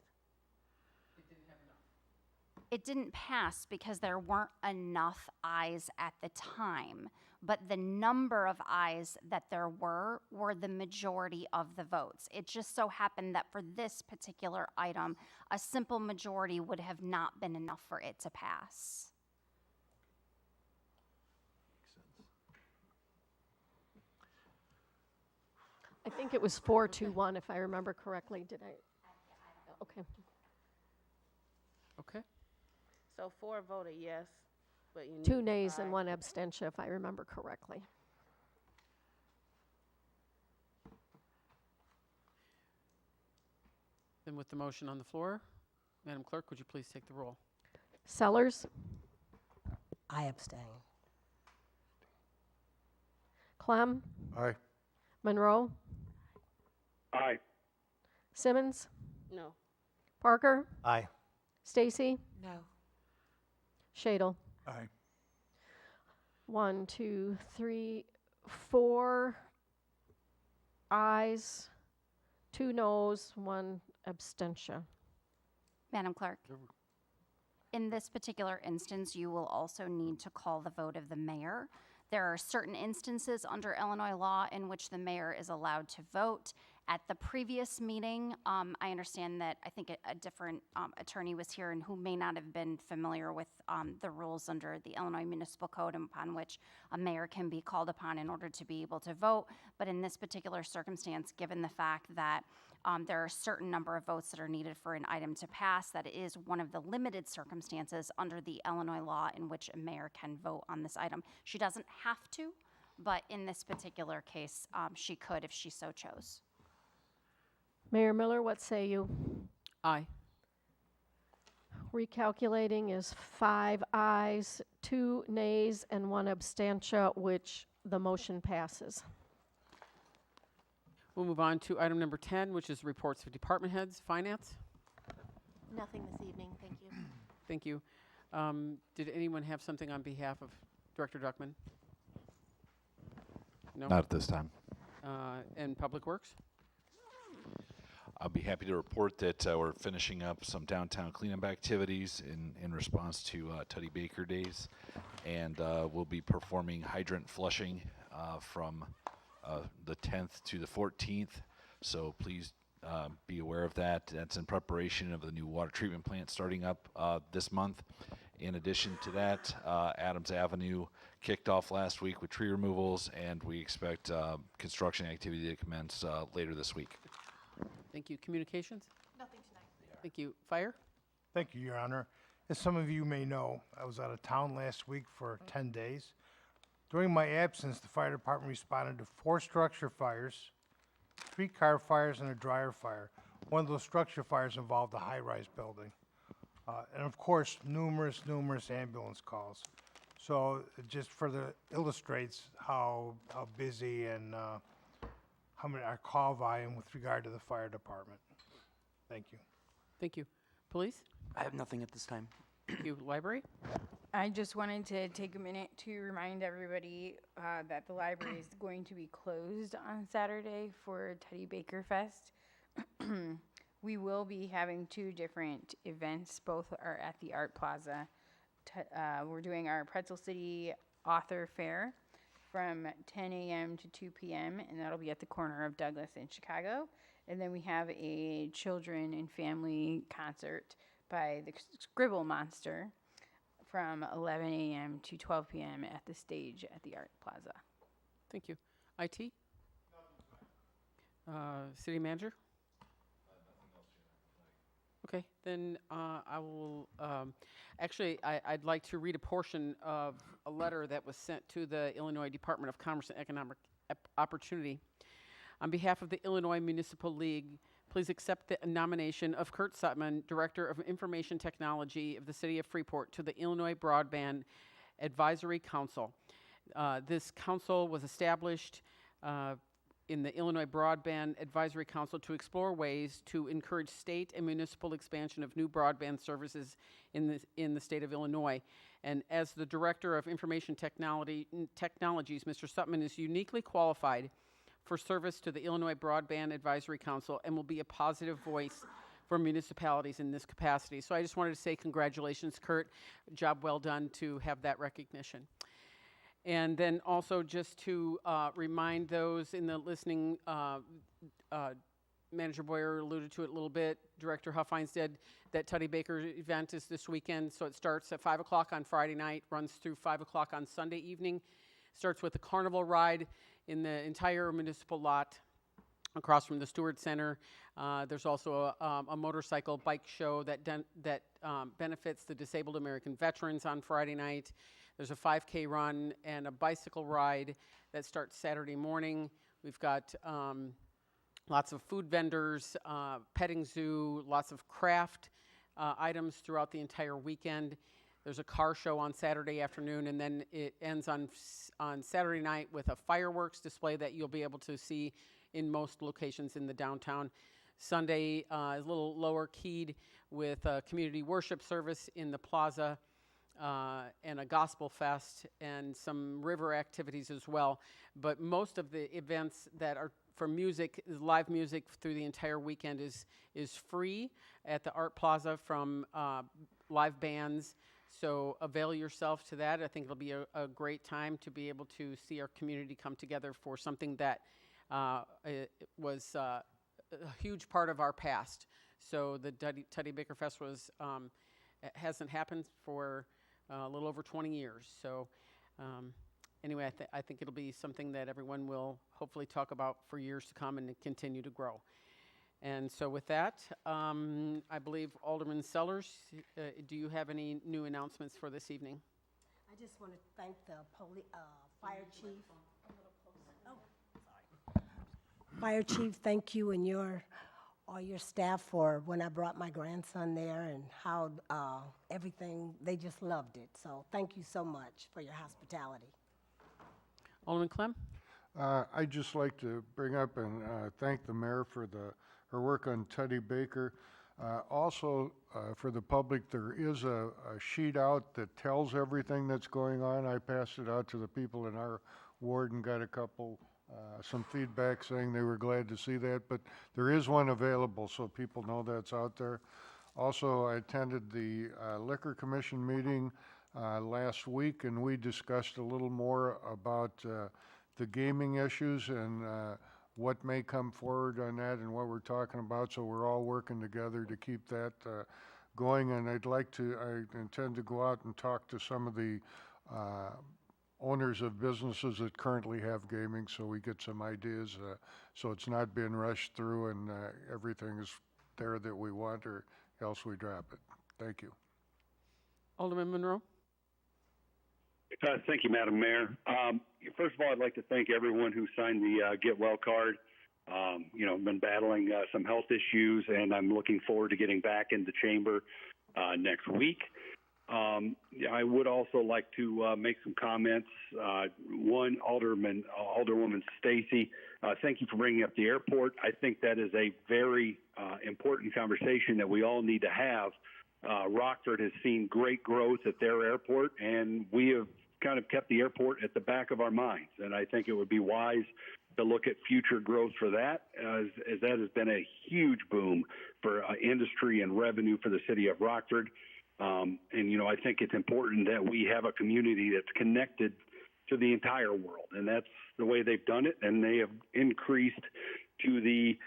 It didn't pass because there weren't enough ayes at the time, but the number of ayes that there were the majority of the votes. It just so happened that for this particular item, a simple majority would have not been enough for it to pass. I think it was 4-1, if I remember correctly. Did I? Okay. Okay. So 4 voted yes, but you need 2 nays and 5. 1 abstention, if I remember correctly. Then with the motion on the floor, Madam Clerk, would you please take the roll? Sellers, I abstain. Clem, Aye. Monroe, Aye. Simmons, No. Parker, Aye. Stacy, No. Shadle. Aye. 1, 2, 3, 4 ayes, 2 noes, 1 abstention. Madam Clerk, in this particular instance, you will also need to call the vote of the mayor. There are certain instances under Illinois law in which the mayor is allowed to vote. At the previous meeting, I understand that I think a different attorney was here and who may not have been familiar with the rules under the Illinois Municipal Code upon which a mayor can be called upon in order to be able to vote. But in this particular circumstance, given the fact that there are a certain number of votes that are needed for an item to pass, that is one of the limited circumstances under the Illinois law in which a mayor can vote on this item. She doesn't have to, but in this particular case, she could if she so chose. Mayor Miller, what say you? Aye. Recalculating is 5 ayes, 2 nays, and 1 abstention, which the motion passes. We'll move on to item number 10, which is reports of department heads. Finance? Nothing this evening, thank you. Thank you. Did anyone have something on behalf of Director Duckman? No? Not at this time. And Public Works? I'll be happy to report that we're finishing up some downtown cleanup activities in response to Tuddy Baker Days, and we'll be performing hydrant flushing from the 10th to the 14th. So please be aware of that. That's in preparation of the new water treatment plant starting up this month. In addition to that, Adams Avenue kicked off last week with tree removals, and we expect construction activity to commence later this week. Thank you. Communications? Nothing tonight. Thank you. Fire? Thank you, Your Honor. As some of you may know, I was out of town last week for 10 days. During my absence, the fire department responded to 4 structure fires, 3 car fires, and a dryer fire. One of those structure fires involved a high-rise building. And of course, numerous ambulance calls. So it just further illustrates how busy and how many our call volume with regard to the fire department. Thank you. Thank you. Police? I have nothing at this time. Thank you. Library? I just wanted to take a minute to remind everybody that the library is going to be closed on Saturday for Tuddy Baker Fest. We will be having 2 different events. Both are at the Art Plaza. We're doing our Pretzel City Author Fair from 10 a.m. to 2 p.m., and that'll be at the corner of Douglas and Chicago. And then we have a children and family concert by the Scribble Monster from 11 a.m. to 12 p.m. at the stage at the Art Plaza. Thank you. IT? City Manager? Okay, then I will, actually, I'd like to read a portion of a letter that was sent to the Illinois Department of Commerce and Economic Opportunity. On behalf of the Illinois Municipal League, please accept the nomination of Kurt Sutman, Director of Information Technology of the City of Freeport, to the Illinois Broadband Advisory Council. This council was established in the Illinois Broadband Advisory Council to explore ways to encourage state and municipal expansion of new broadband services in the state of Illinois. And as the Director of Information Technologies, Mr. Sutman is uniquely qualified for service to the Illinois Broadband Advisory Council and will be a positive voice for municipalities in this capacity. So I just wanted to say congratulations, Kurt. Job well done to have that recognition. And then also just to remind those in the listening, Manager Boyer alluded to it a little bit, Director Huffines did, that Tuddy Baker event is this weekend. So it starts at 5 o'clock on Friday night, runs through 5 o'clock on Sunday evening. Starts with a carnival ride in the entire municipal lot across from the Stewart Center. There's also a motorcycle bike show that benefits the disabled American veterans on Friday night. There's a 5K run and a bicycle ride that starts Saturday morning. We've got lots of food vendors, petting zoo, lots of craft items throughout the entire weekend. There's a car show on Saturday afternoon, and then it ends on Saturday night with a fireworks display that you'll be able to see in most locations in the downtown. Sunday is a little lower keyed with a community worship service in the plaza and a gospel fest and some river activities as well. But most of the events that are for music, live music through the entire weekend is free at the Art Plaza from live bands. So avail yourself to that. I think it'll be a great time to be able to see our community come together for something that was a huge part of our past. So the Tuddy Baker Fest hasn't happened for a little over 20 years. So anyway, I think it'll be something that everyone will hopefully talk about for years to come and continue to grow. And so with that, I believe Alderman Sellers, do you have any new announcements for this evening? I just want to thank the fire chief. Oh, sorry. Fire chief, thank you and all your staff for when I brought my grandson there and how everything, they just loved it. So thank you so much for your hospitality. Alderman Clem? I'd just like to bring up and thank the mayor for her work on Tuddy Baker. Also, for the public, there is a sheet out that tells everything that's going on. I passed it out to the people in our ward and got some feedback saying they were glad to see that, but there is one available so people know that's out there. Also, I attended the Liquor Commission meeting last week, and we discussed a little more about the gaming issues and what may come forward on that and what we're talking about. So we're all working together to keep that going. And I intend to go out and talk to some of the owners of businesses that currently have gaming so we get some ideas. So it's not being rushed through and everything is there that we want, or else we drop it. Thank you. Alderman Monroe? Thank you, Madam Mayor. First of all, I'd like to thank everyone who signed the Get Well card. Been battling some health issues, and I'm looking forward to getting back in the chamber next week. I would also like to make some comments. One, Alderwoman Stacy, thank you for bringing up the airport. I think that is a very important conversation that we all need to have. Rockford has seen great growth at their airport, and we have kind of kept the airport at the back of our minds. And I think it would be wise to look at future growth for that, as that has been a huge boom for industry and revenue for the city of Rockford. I think it's important that we have a community that's connected to the entire world, and that's the way they've done it. And they have increased to the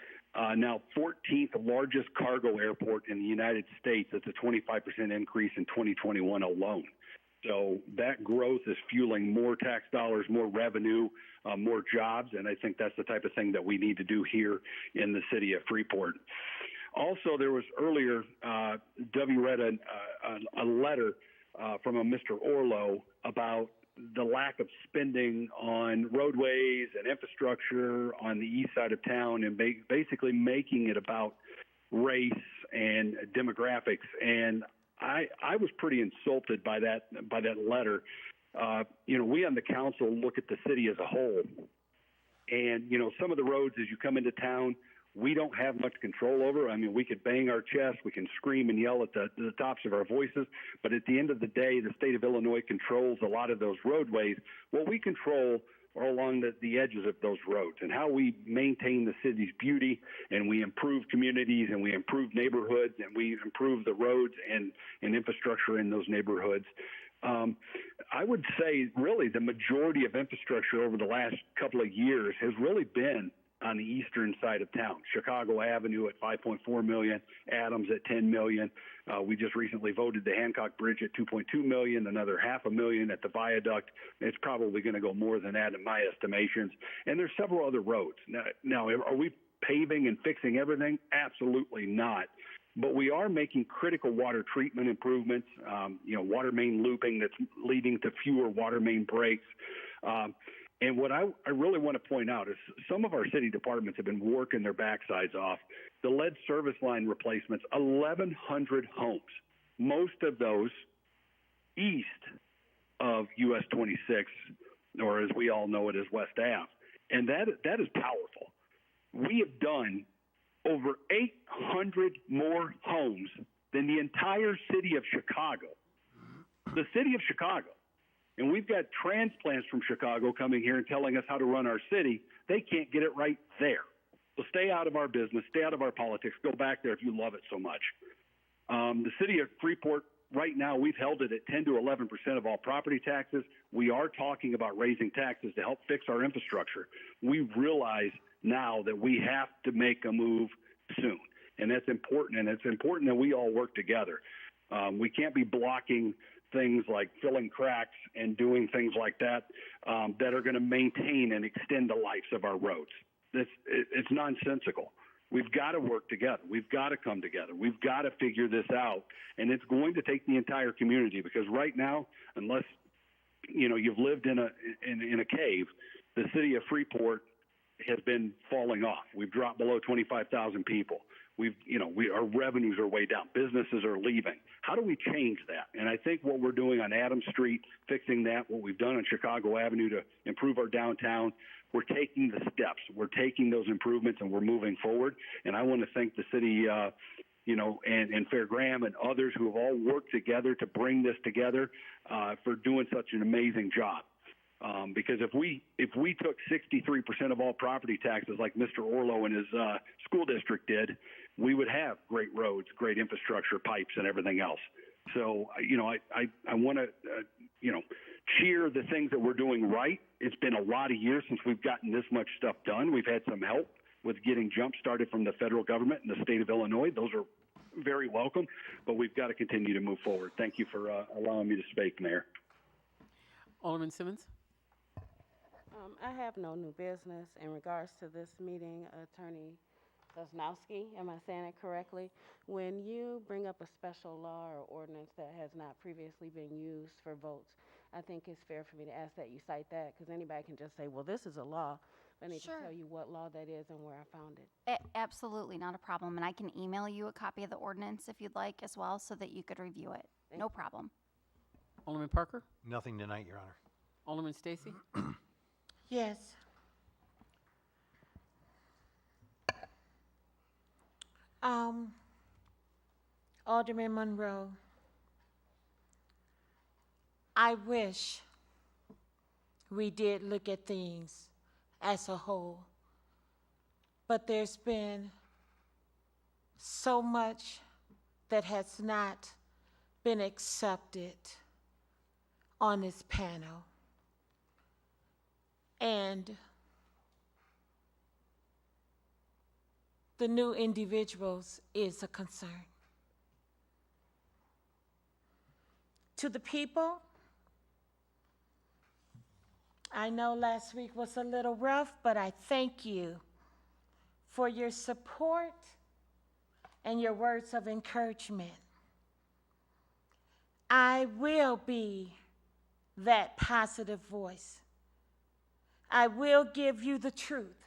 now 14th largest cargo airport in the United States. That's a 25% increase in 2021 alone. So that growth is fueling more tax dollars, more revenue, more jobs, and I think that's the type of thing that we need to do here in the city of Freeport. Also, there was earlier, Debbie read a letter from a Mr. Orlo about the lack of spending on roadways and infrastructure on the east side of town and basically making it about race and demographics. And I was pretty insulted by that letter. We on the council look at the city as a whole. And, some of the roads as you come into town, we don't have much control over. I mean, we could bang our chest, we can scream and yell at the tops of our voices, but at the end of the day, the state of Illinois controls a lot of those roadways. What we control are along the edges of those roads and how we maintain the city's beauty, and we improve communities, and we improve neighborhoods, and we improve the roads and infrastructure in those neighborhoods. I would say really the majority of infrastructure over the last couple of years has really been on the eastern side of town. Chicago Avenue at $5.4 million, Adams at $10 million. We just recently voted the Hancock Bridge at $2.2 million, another $500,000 at the viaduct. It's probably going to go more than that in my estimations. And there's several other roads. Now, are we paving and fixing everything? Absolutely not. But we are making critical water treatment improvements, water main looping that's leading to fewer water main breaks. And what I really want to point out is some of our city departments have been working their backsides off. The lead service line replacements, 1,100 homes, most of those east of US 26, or as we all know it as West Ave. And that is powerful. We have done over 800 more homes than the entire city of Chicago. The city of Chicago. And we've got transplants from Chicago coming here and telling us how to run our city. They can't get it right there. So stay out of our business, stay out of our politics, go back there if you love it so much. The city of Freeport, right now, we've held it at 10 to 11% of all property taxes. We are talking about raising taxes to help fix our infrastructure. We realize now that we have to make a move soon. And that's important, and it's important that we all work together. We can't be blocking things like filling cracks and doing things like that that are going to maintain and extend the lives of our roads. It's nonsensical. We've got to work together. We've got to come together. We've got to figure this out, and it's going to take the entire community, because right now, unless you've lived in a cave, the city of Freeport has been falling off. We've dropped below 25,000 people. Our revenues are way down. Businesses are leaving. How do we change that? And I think what we're doing on Adams Street, fixing that, what we've done on Chicago Avenue to improve our downtown, we're taking the steps. We're taking those improvements, and we're moving forward. And I want to thank the city, and Fair Graham and others who have all worked together to bring this together for doing such an amazing job. Because if we took 63% of all property taxes like Mr. Orlo and his school district did, we would have great roads, great infrastructure, pipes, and everything else. So, I want to, cheer the things that we're doing right. It's been a lot of years since we've gotten this much stuff done. We've had some help with getting jump-started from the federal government and the state of Illinois. Those are very welcome, but we've got to continue to move forward. Thank you for allowing me to speak, Mayor. Alderman Simmons? I have no new business in regards to this meeting. Attorney Sosnowski, am I saying it correctly? When you bring up a special law or ordinance that has not previously been used for votes, I think it's fair for me to ask that you cite that, because anybody can just say, well, this is a law. I need Sure. to tell you what law that is and where I found it. Absolutely, not a problem. And I can email you a copy of the ordinance if you'd like as well, so that you could review it. No problem. Alderman Parker? Nothing tonight, Your Honor. Alderman Stacy? Yes. Alderman Monroe, I wish we did look at things as a whole, but there's been so much that has not been accepted on this panel. And the new individuals is a concern. To the people, I know last week was a little rough, but I thank you for your support and your words of encouragement. I will be that positive voice. I will give you the truth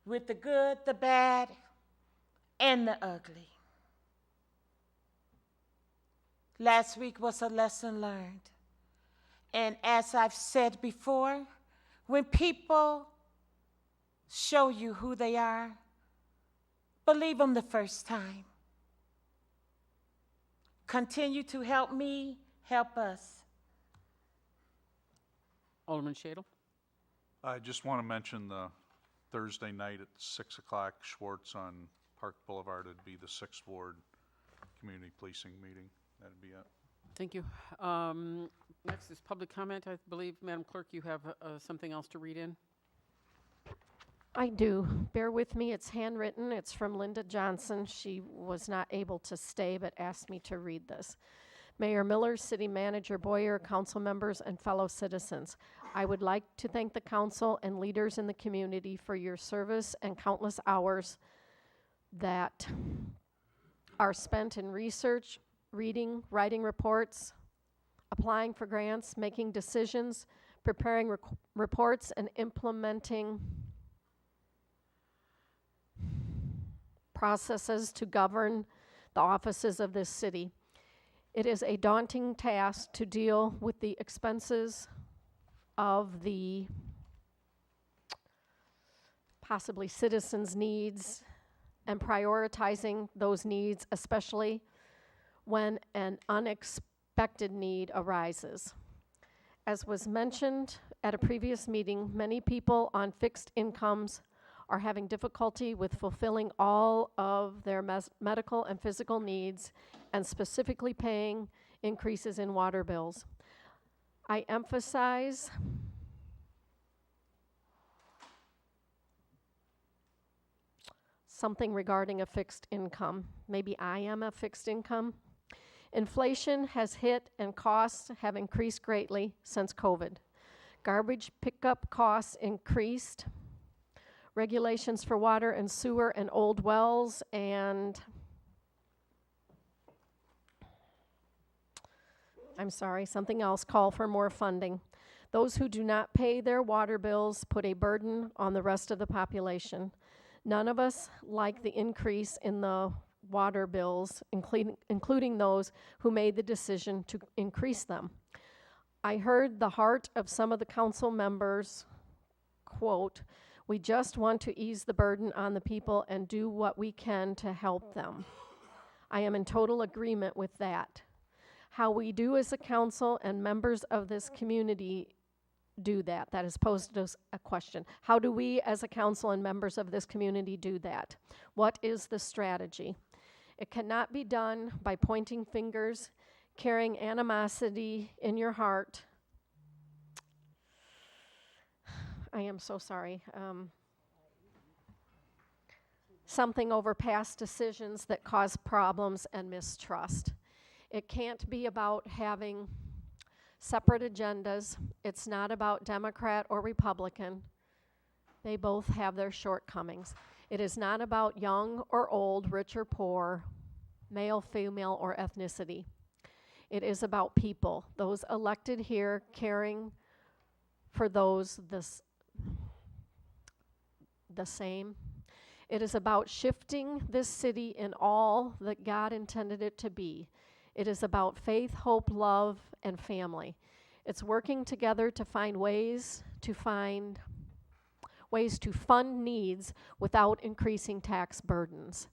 with the good, the bad, and the ugly. Last week was a lesson learned. And as I've said before, when people show you who they are, believe them the first time. Continue to help me, help us. Alderman Shadle? I just want to mention the Thursday night at 6 o'clock, Schwartz on Park Boulevard. It'd be the 6th Ward Community Policing meeting. That'd be it. Thank you. Next is public comment. I believe, Madam Clerk, you have something else to read in? I do. Bear with me. It's handwritten. It's from Linda Johnson. She was not able to stay but asked me to read this. Mayor Miller, City Manager Boyer, council members, and fellow citizens, I would like to thank the council and leaders in the community for your service and countless hours that are spent in research, reading, writing reports, applying for grants, making decisions, preparing reports, and implementing processes to govern the offices of this city. It is a daunting task to deal with the expenses of the possibly citizens' needs and prioritizing those needs, especially when an unexpected need arises. As was mentioned at a previous meeting, many people on fixed incomes are having difficulty with fulfilling all of their medical and physical needs, and specifically paying increases in water bills. I emphasize something regarding a fixed income. Maybe I am a fixed income. Inflation has hit and costs have increased greatly since COVID. Garbage pickup costs increased. Regulations for water and sewer and old wells, and I'm sorry, something else, call for more funding. Those who do not pay their water bills put a burden on the rest of the population. None of us like the increase in the water bills, including those who made the decision to increase them. I heard the heart of some of the council members, quote, "We just want to ease the burden on the people and do what we can to help them." I am in total agreement with that. How we do as a council and members of this community do that? That is posed as a question. How do we as a council and members of this community do that? What is the strategy? It cannot be done by pointing fingers, carrying animosity in your heart. I am so sorry. Something over past decisions that cause problems and mistrust. It can't be about having separate agendas. It's not about Democrat or Republican. They both have their shortcomings. It is not about young or old, rich or poor, male, female, or ethnicity. It is about people, those elected here caring for those the same. It is about shifting this city in all that God intended it to be. It is about faith, hope, love, and family. It's working together to find ways to fund needs without increasing tax burdens.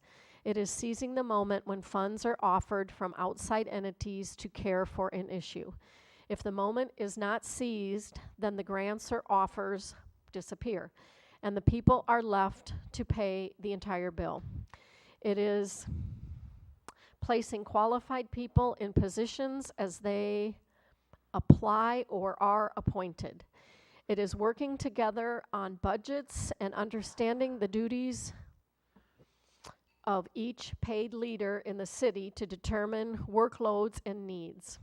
It is seizing the moment when funds are offered from outside entities to care for an issue. If the moment is not seized, then the grants or offers disappear, and the people are left to pay the entire bill. It is placing qualified people in positions as they apply or are appointed. It is working together on budgets and understanding the duties of each paid leader in the city to determine workloads and needs.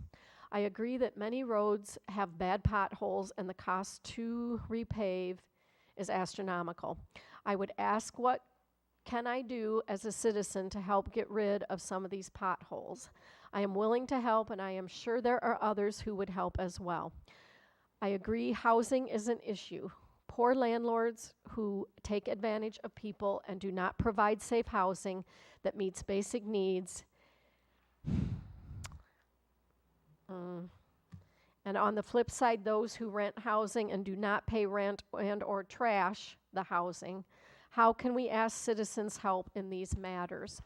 I agree that many roads have bad potholes and the cost to repave is astronomical. I would ask, what can I do as a citizen to help get rid of some of these potholes? I am willing to help, and I am sure there are others who would help as well. I agree housing is an issue. Poor landlords who take advantage of people and do not provide safe housing that meets basic needs. And on the flip side, those who rent housing and do not pay rent and or trash the housing. How can we ask citizens' help in these matters?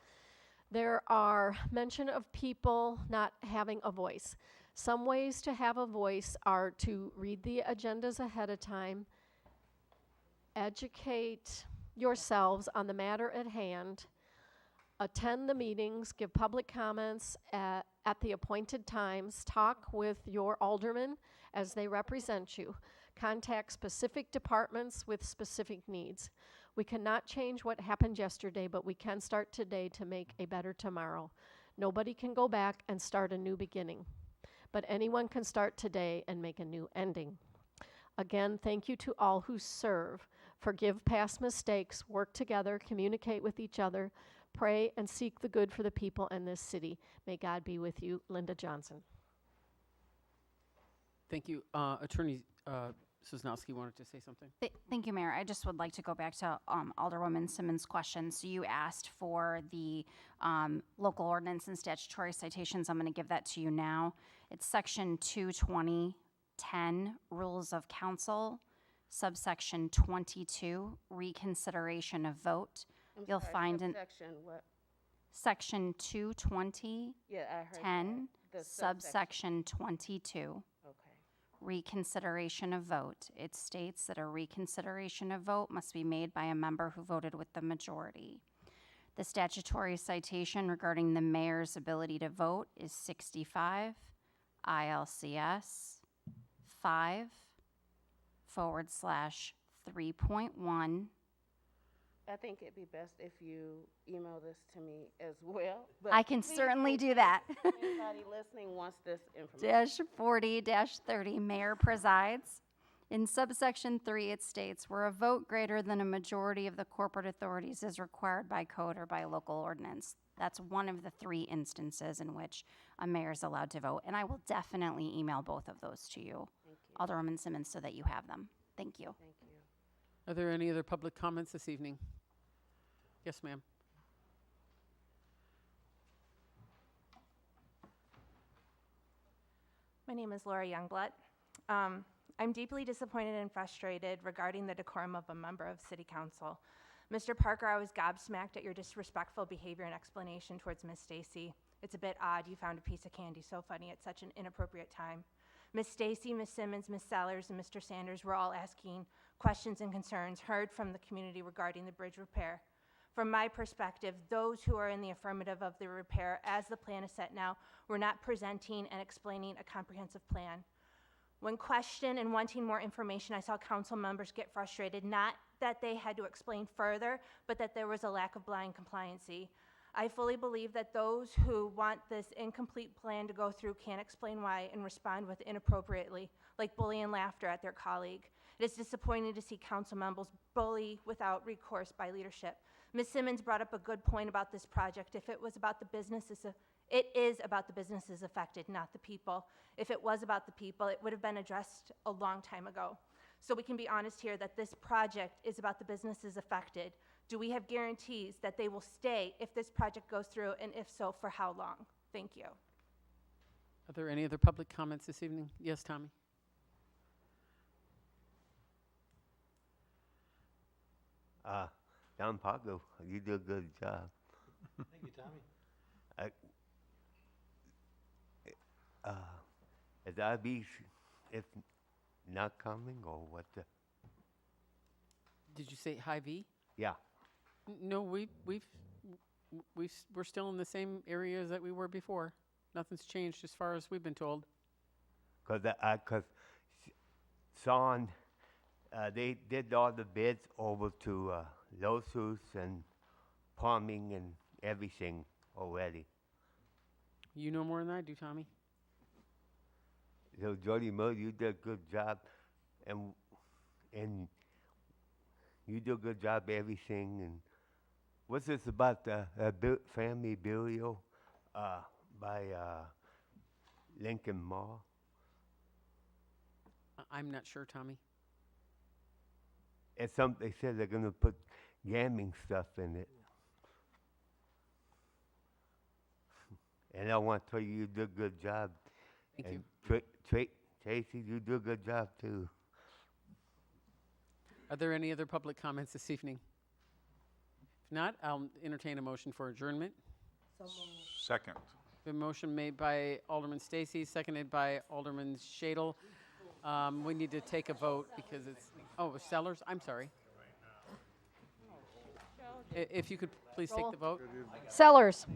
There are mention of people not having a voice. Some ways to have a voice are to read the agendas ahead of time, educate yourselves on the matter at hand, attend the meetings, give public comments at the appointed times, talk with your aldermen as they represent you, contact specific departments with specific needs. We cannot change what happened yesterday, but we can start today to make a better tomorrow. Nobody can go back and start a new beginning, but anyone can start today and make a new ending. Again, thank you to all who serve. Forgive past mistakes, work together, communicate with each other, pray and seek the good for the people in this city. May God be with you. Linda Johnson. Thank you. Attorney Sosnowski wanted to say something. Thank you, Mayor. I just would like to go back to Alderwoman Simmons' question. So you asked for the local ordinance and statutory citations. I'm going to give that to you now. It's section 22010, Rules of Council, subsection 22, reconsideration of vote. You'll find in Section what? section 22010, Yeah, I heard that. The subsection 22. Okay. Reconsideration of vote. It states that a reconsideration of vote must be made by a member who voted with the majority. The statutory citation regarding the mayor's ability to vote is 65 ILCS 5/3.1. I think it'd be best if you email this to me as well. But I can please certainly don't- do that. Anybody listening wants this information. -40-30, Mayor presides. In subsection 3, it states, where a vote greater than a majority of the corporate authorities is required by code or by local ordinance. That's one of the 3 instances in which a mayor is allowed to vote. And I will definitely email both of those to you, Thank you. Alderwoman Simmons, so that you have them. Thank you. Thank you. Are there any other public comments this evening? Yes, ma'am. My name is Laura Youngblood. I'm deeply disappointed and frustrated regarding the decorum of a member of City Council. Mr. Parker, I was gobsmacked at your disrespectful behavior and explanation towards Miss Stacy. It's a bit odd you found a piece of candy so funny at such an inappropriate time. Miss Stacy, Miss Simmons, Miss Sellers, and Mr. Sanders were all asking questions and concerns heard from the community regarding the bridge repair. From my perspective, those who are in the affirmative of the repair, as the plan is set now, were not presenting and explaining a comprehensive plan. When questioned and wanting more information, I saw council members get frustrated, not that they had to explain further, but that there was a lack of blind compliancy. I fully believe that those who want this incomplete plan to go through can't explain why and respond with inappropriately, like bully and laughter at their colleague. It is disappointing to see council members bully without recourse by leadership. Ms. Simmons brought up a good point about this project. If it was about the businesses, it is about the businesses affected, not the people. If it was about the people, it would have been addressed a long time ago. So we can be honest here that this project is about the businesses affected. Do we have guarantees that they will stay if this project goes through, and if so, for how long? Thank you. Are there any other public comments this evening? Yes, Tommy. Don Paco, you do a good job. Thank you, Tommy. Is IB if not coming or what? Did you say Hy-Vee? Yeah. No, we're still in the same areas that we were before. Nothing's changed as far as we've been told. Cause Son, they did all the bids over to Losus and plumbing and everything already. You know more than I do, Tommy. So Jody Miller, you did a good job, and you do a good job everything. And what's this about the family burial? by Lincoln Mall. I'm not sure, Tommy. And they said they're gonna put gambling stuff in it. And I want to tell you do a good job. Thank and you. Tracy, you do a good job too. Are there any other public comments this evening? If not, I'll entertain a motion for adjournment. Second. The motion made by Alderman Stacy, seconded by Alderman Shadle. We need to take a vote because it's, Sellers, I'm sorry. If you could please take the vote. Sellers.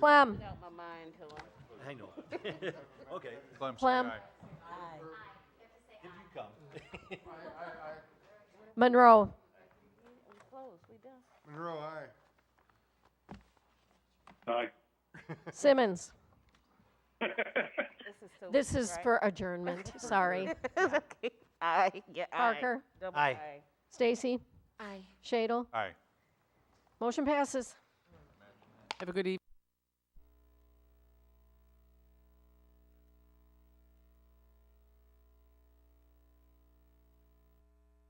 Clem. Out my mind till I'm. I know. Okay. Clem, say Clem. aye. If you come. Monroe. We close, we done. Monroe, aye. Aye. Simmons. This is so. This is for adjournment, sorry. Okay. Aye, yeah, aye. Parker. Double Aye. Stacy. Aye. Shadle. Aye. Motion passes. Have a good evening.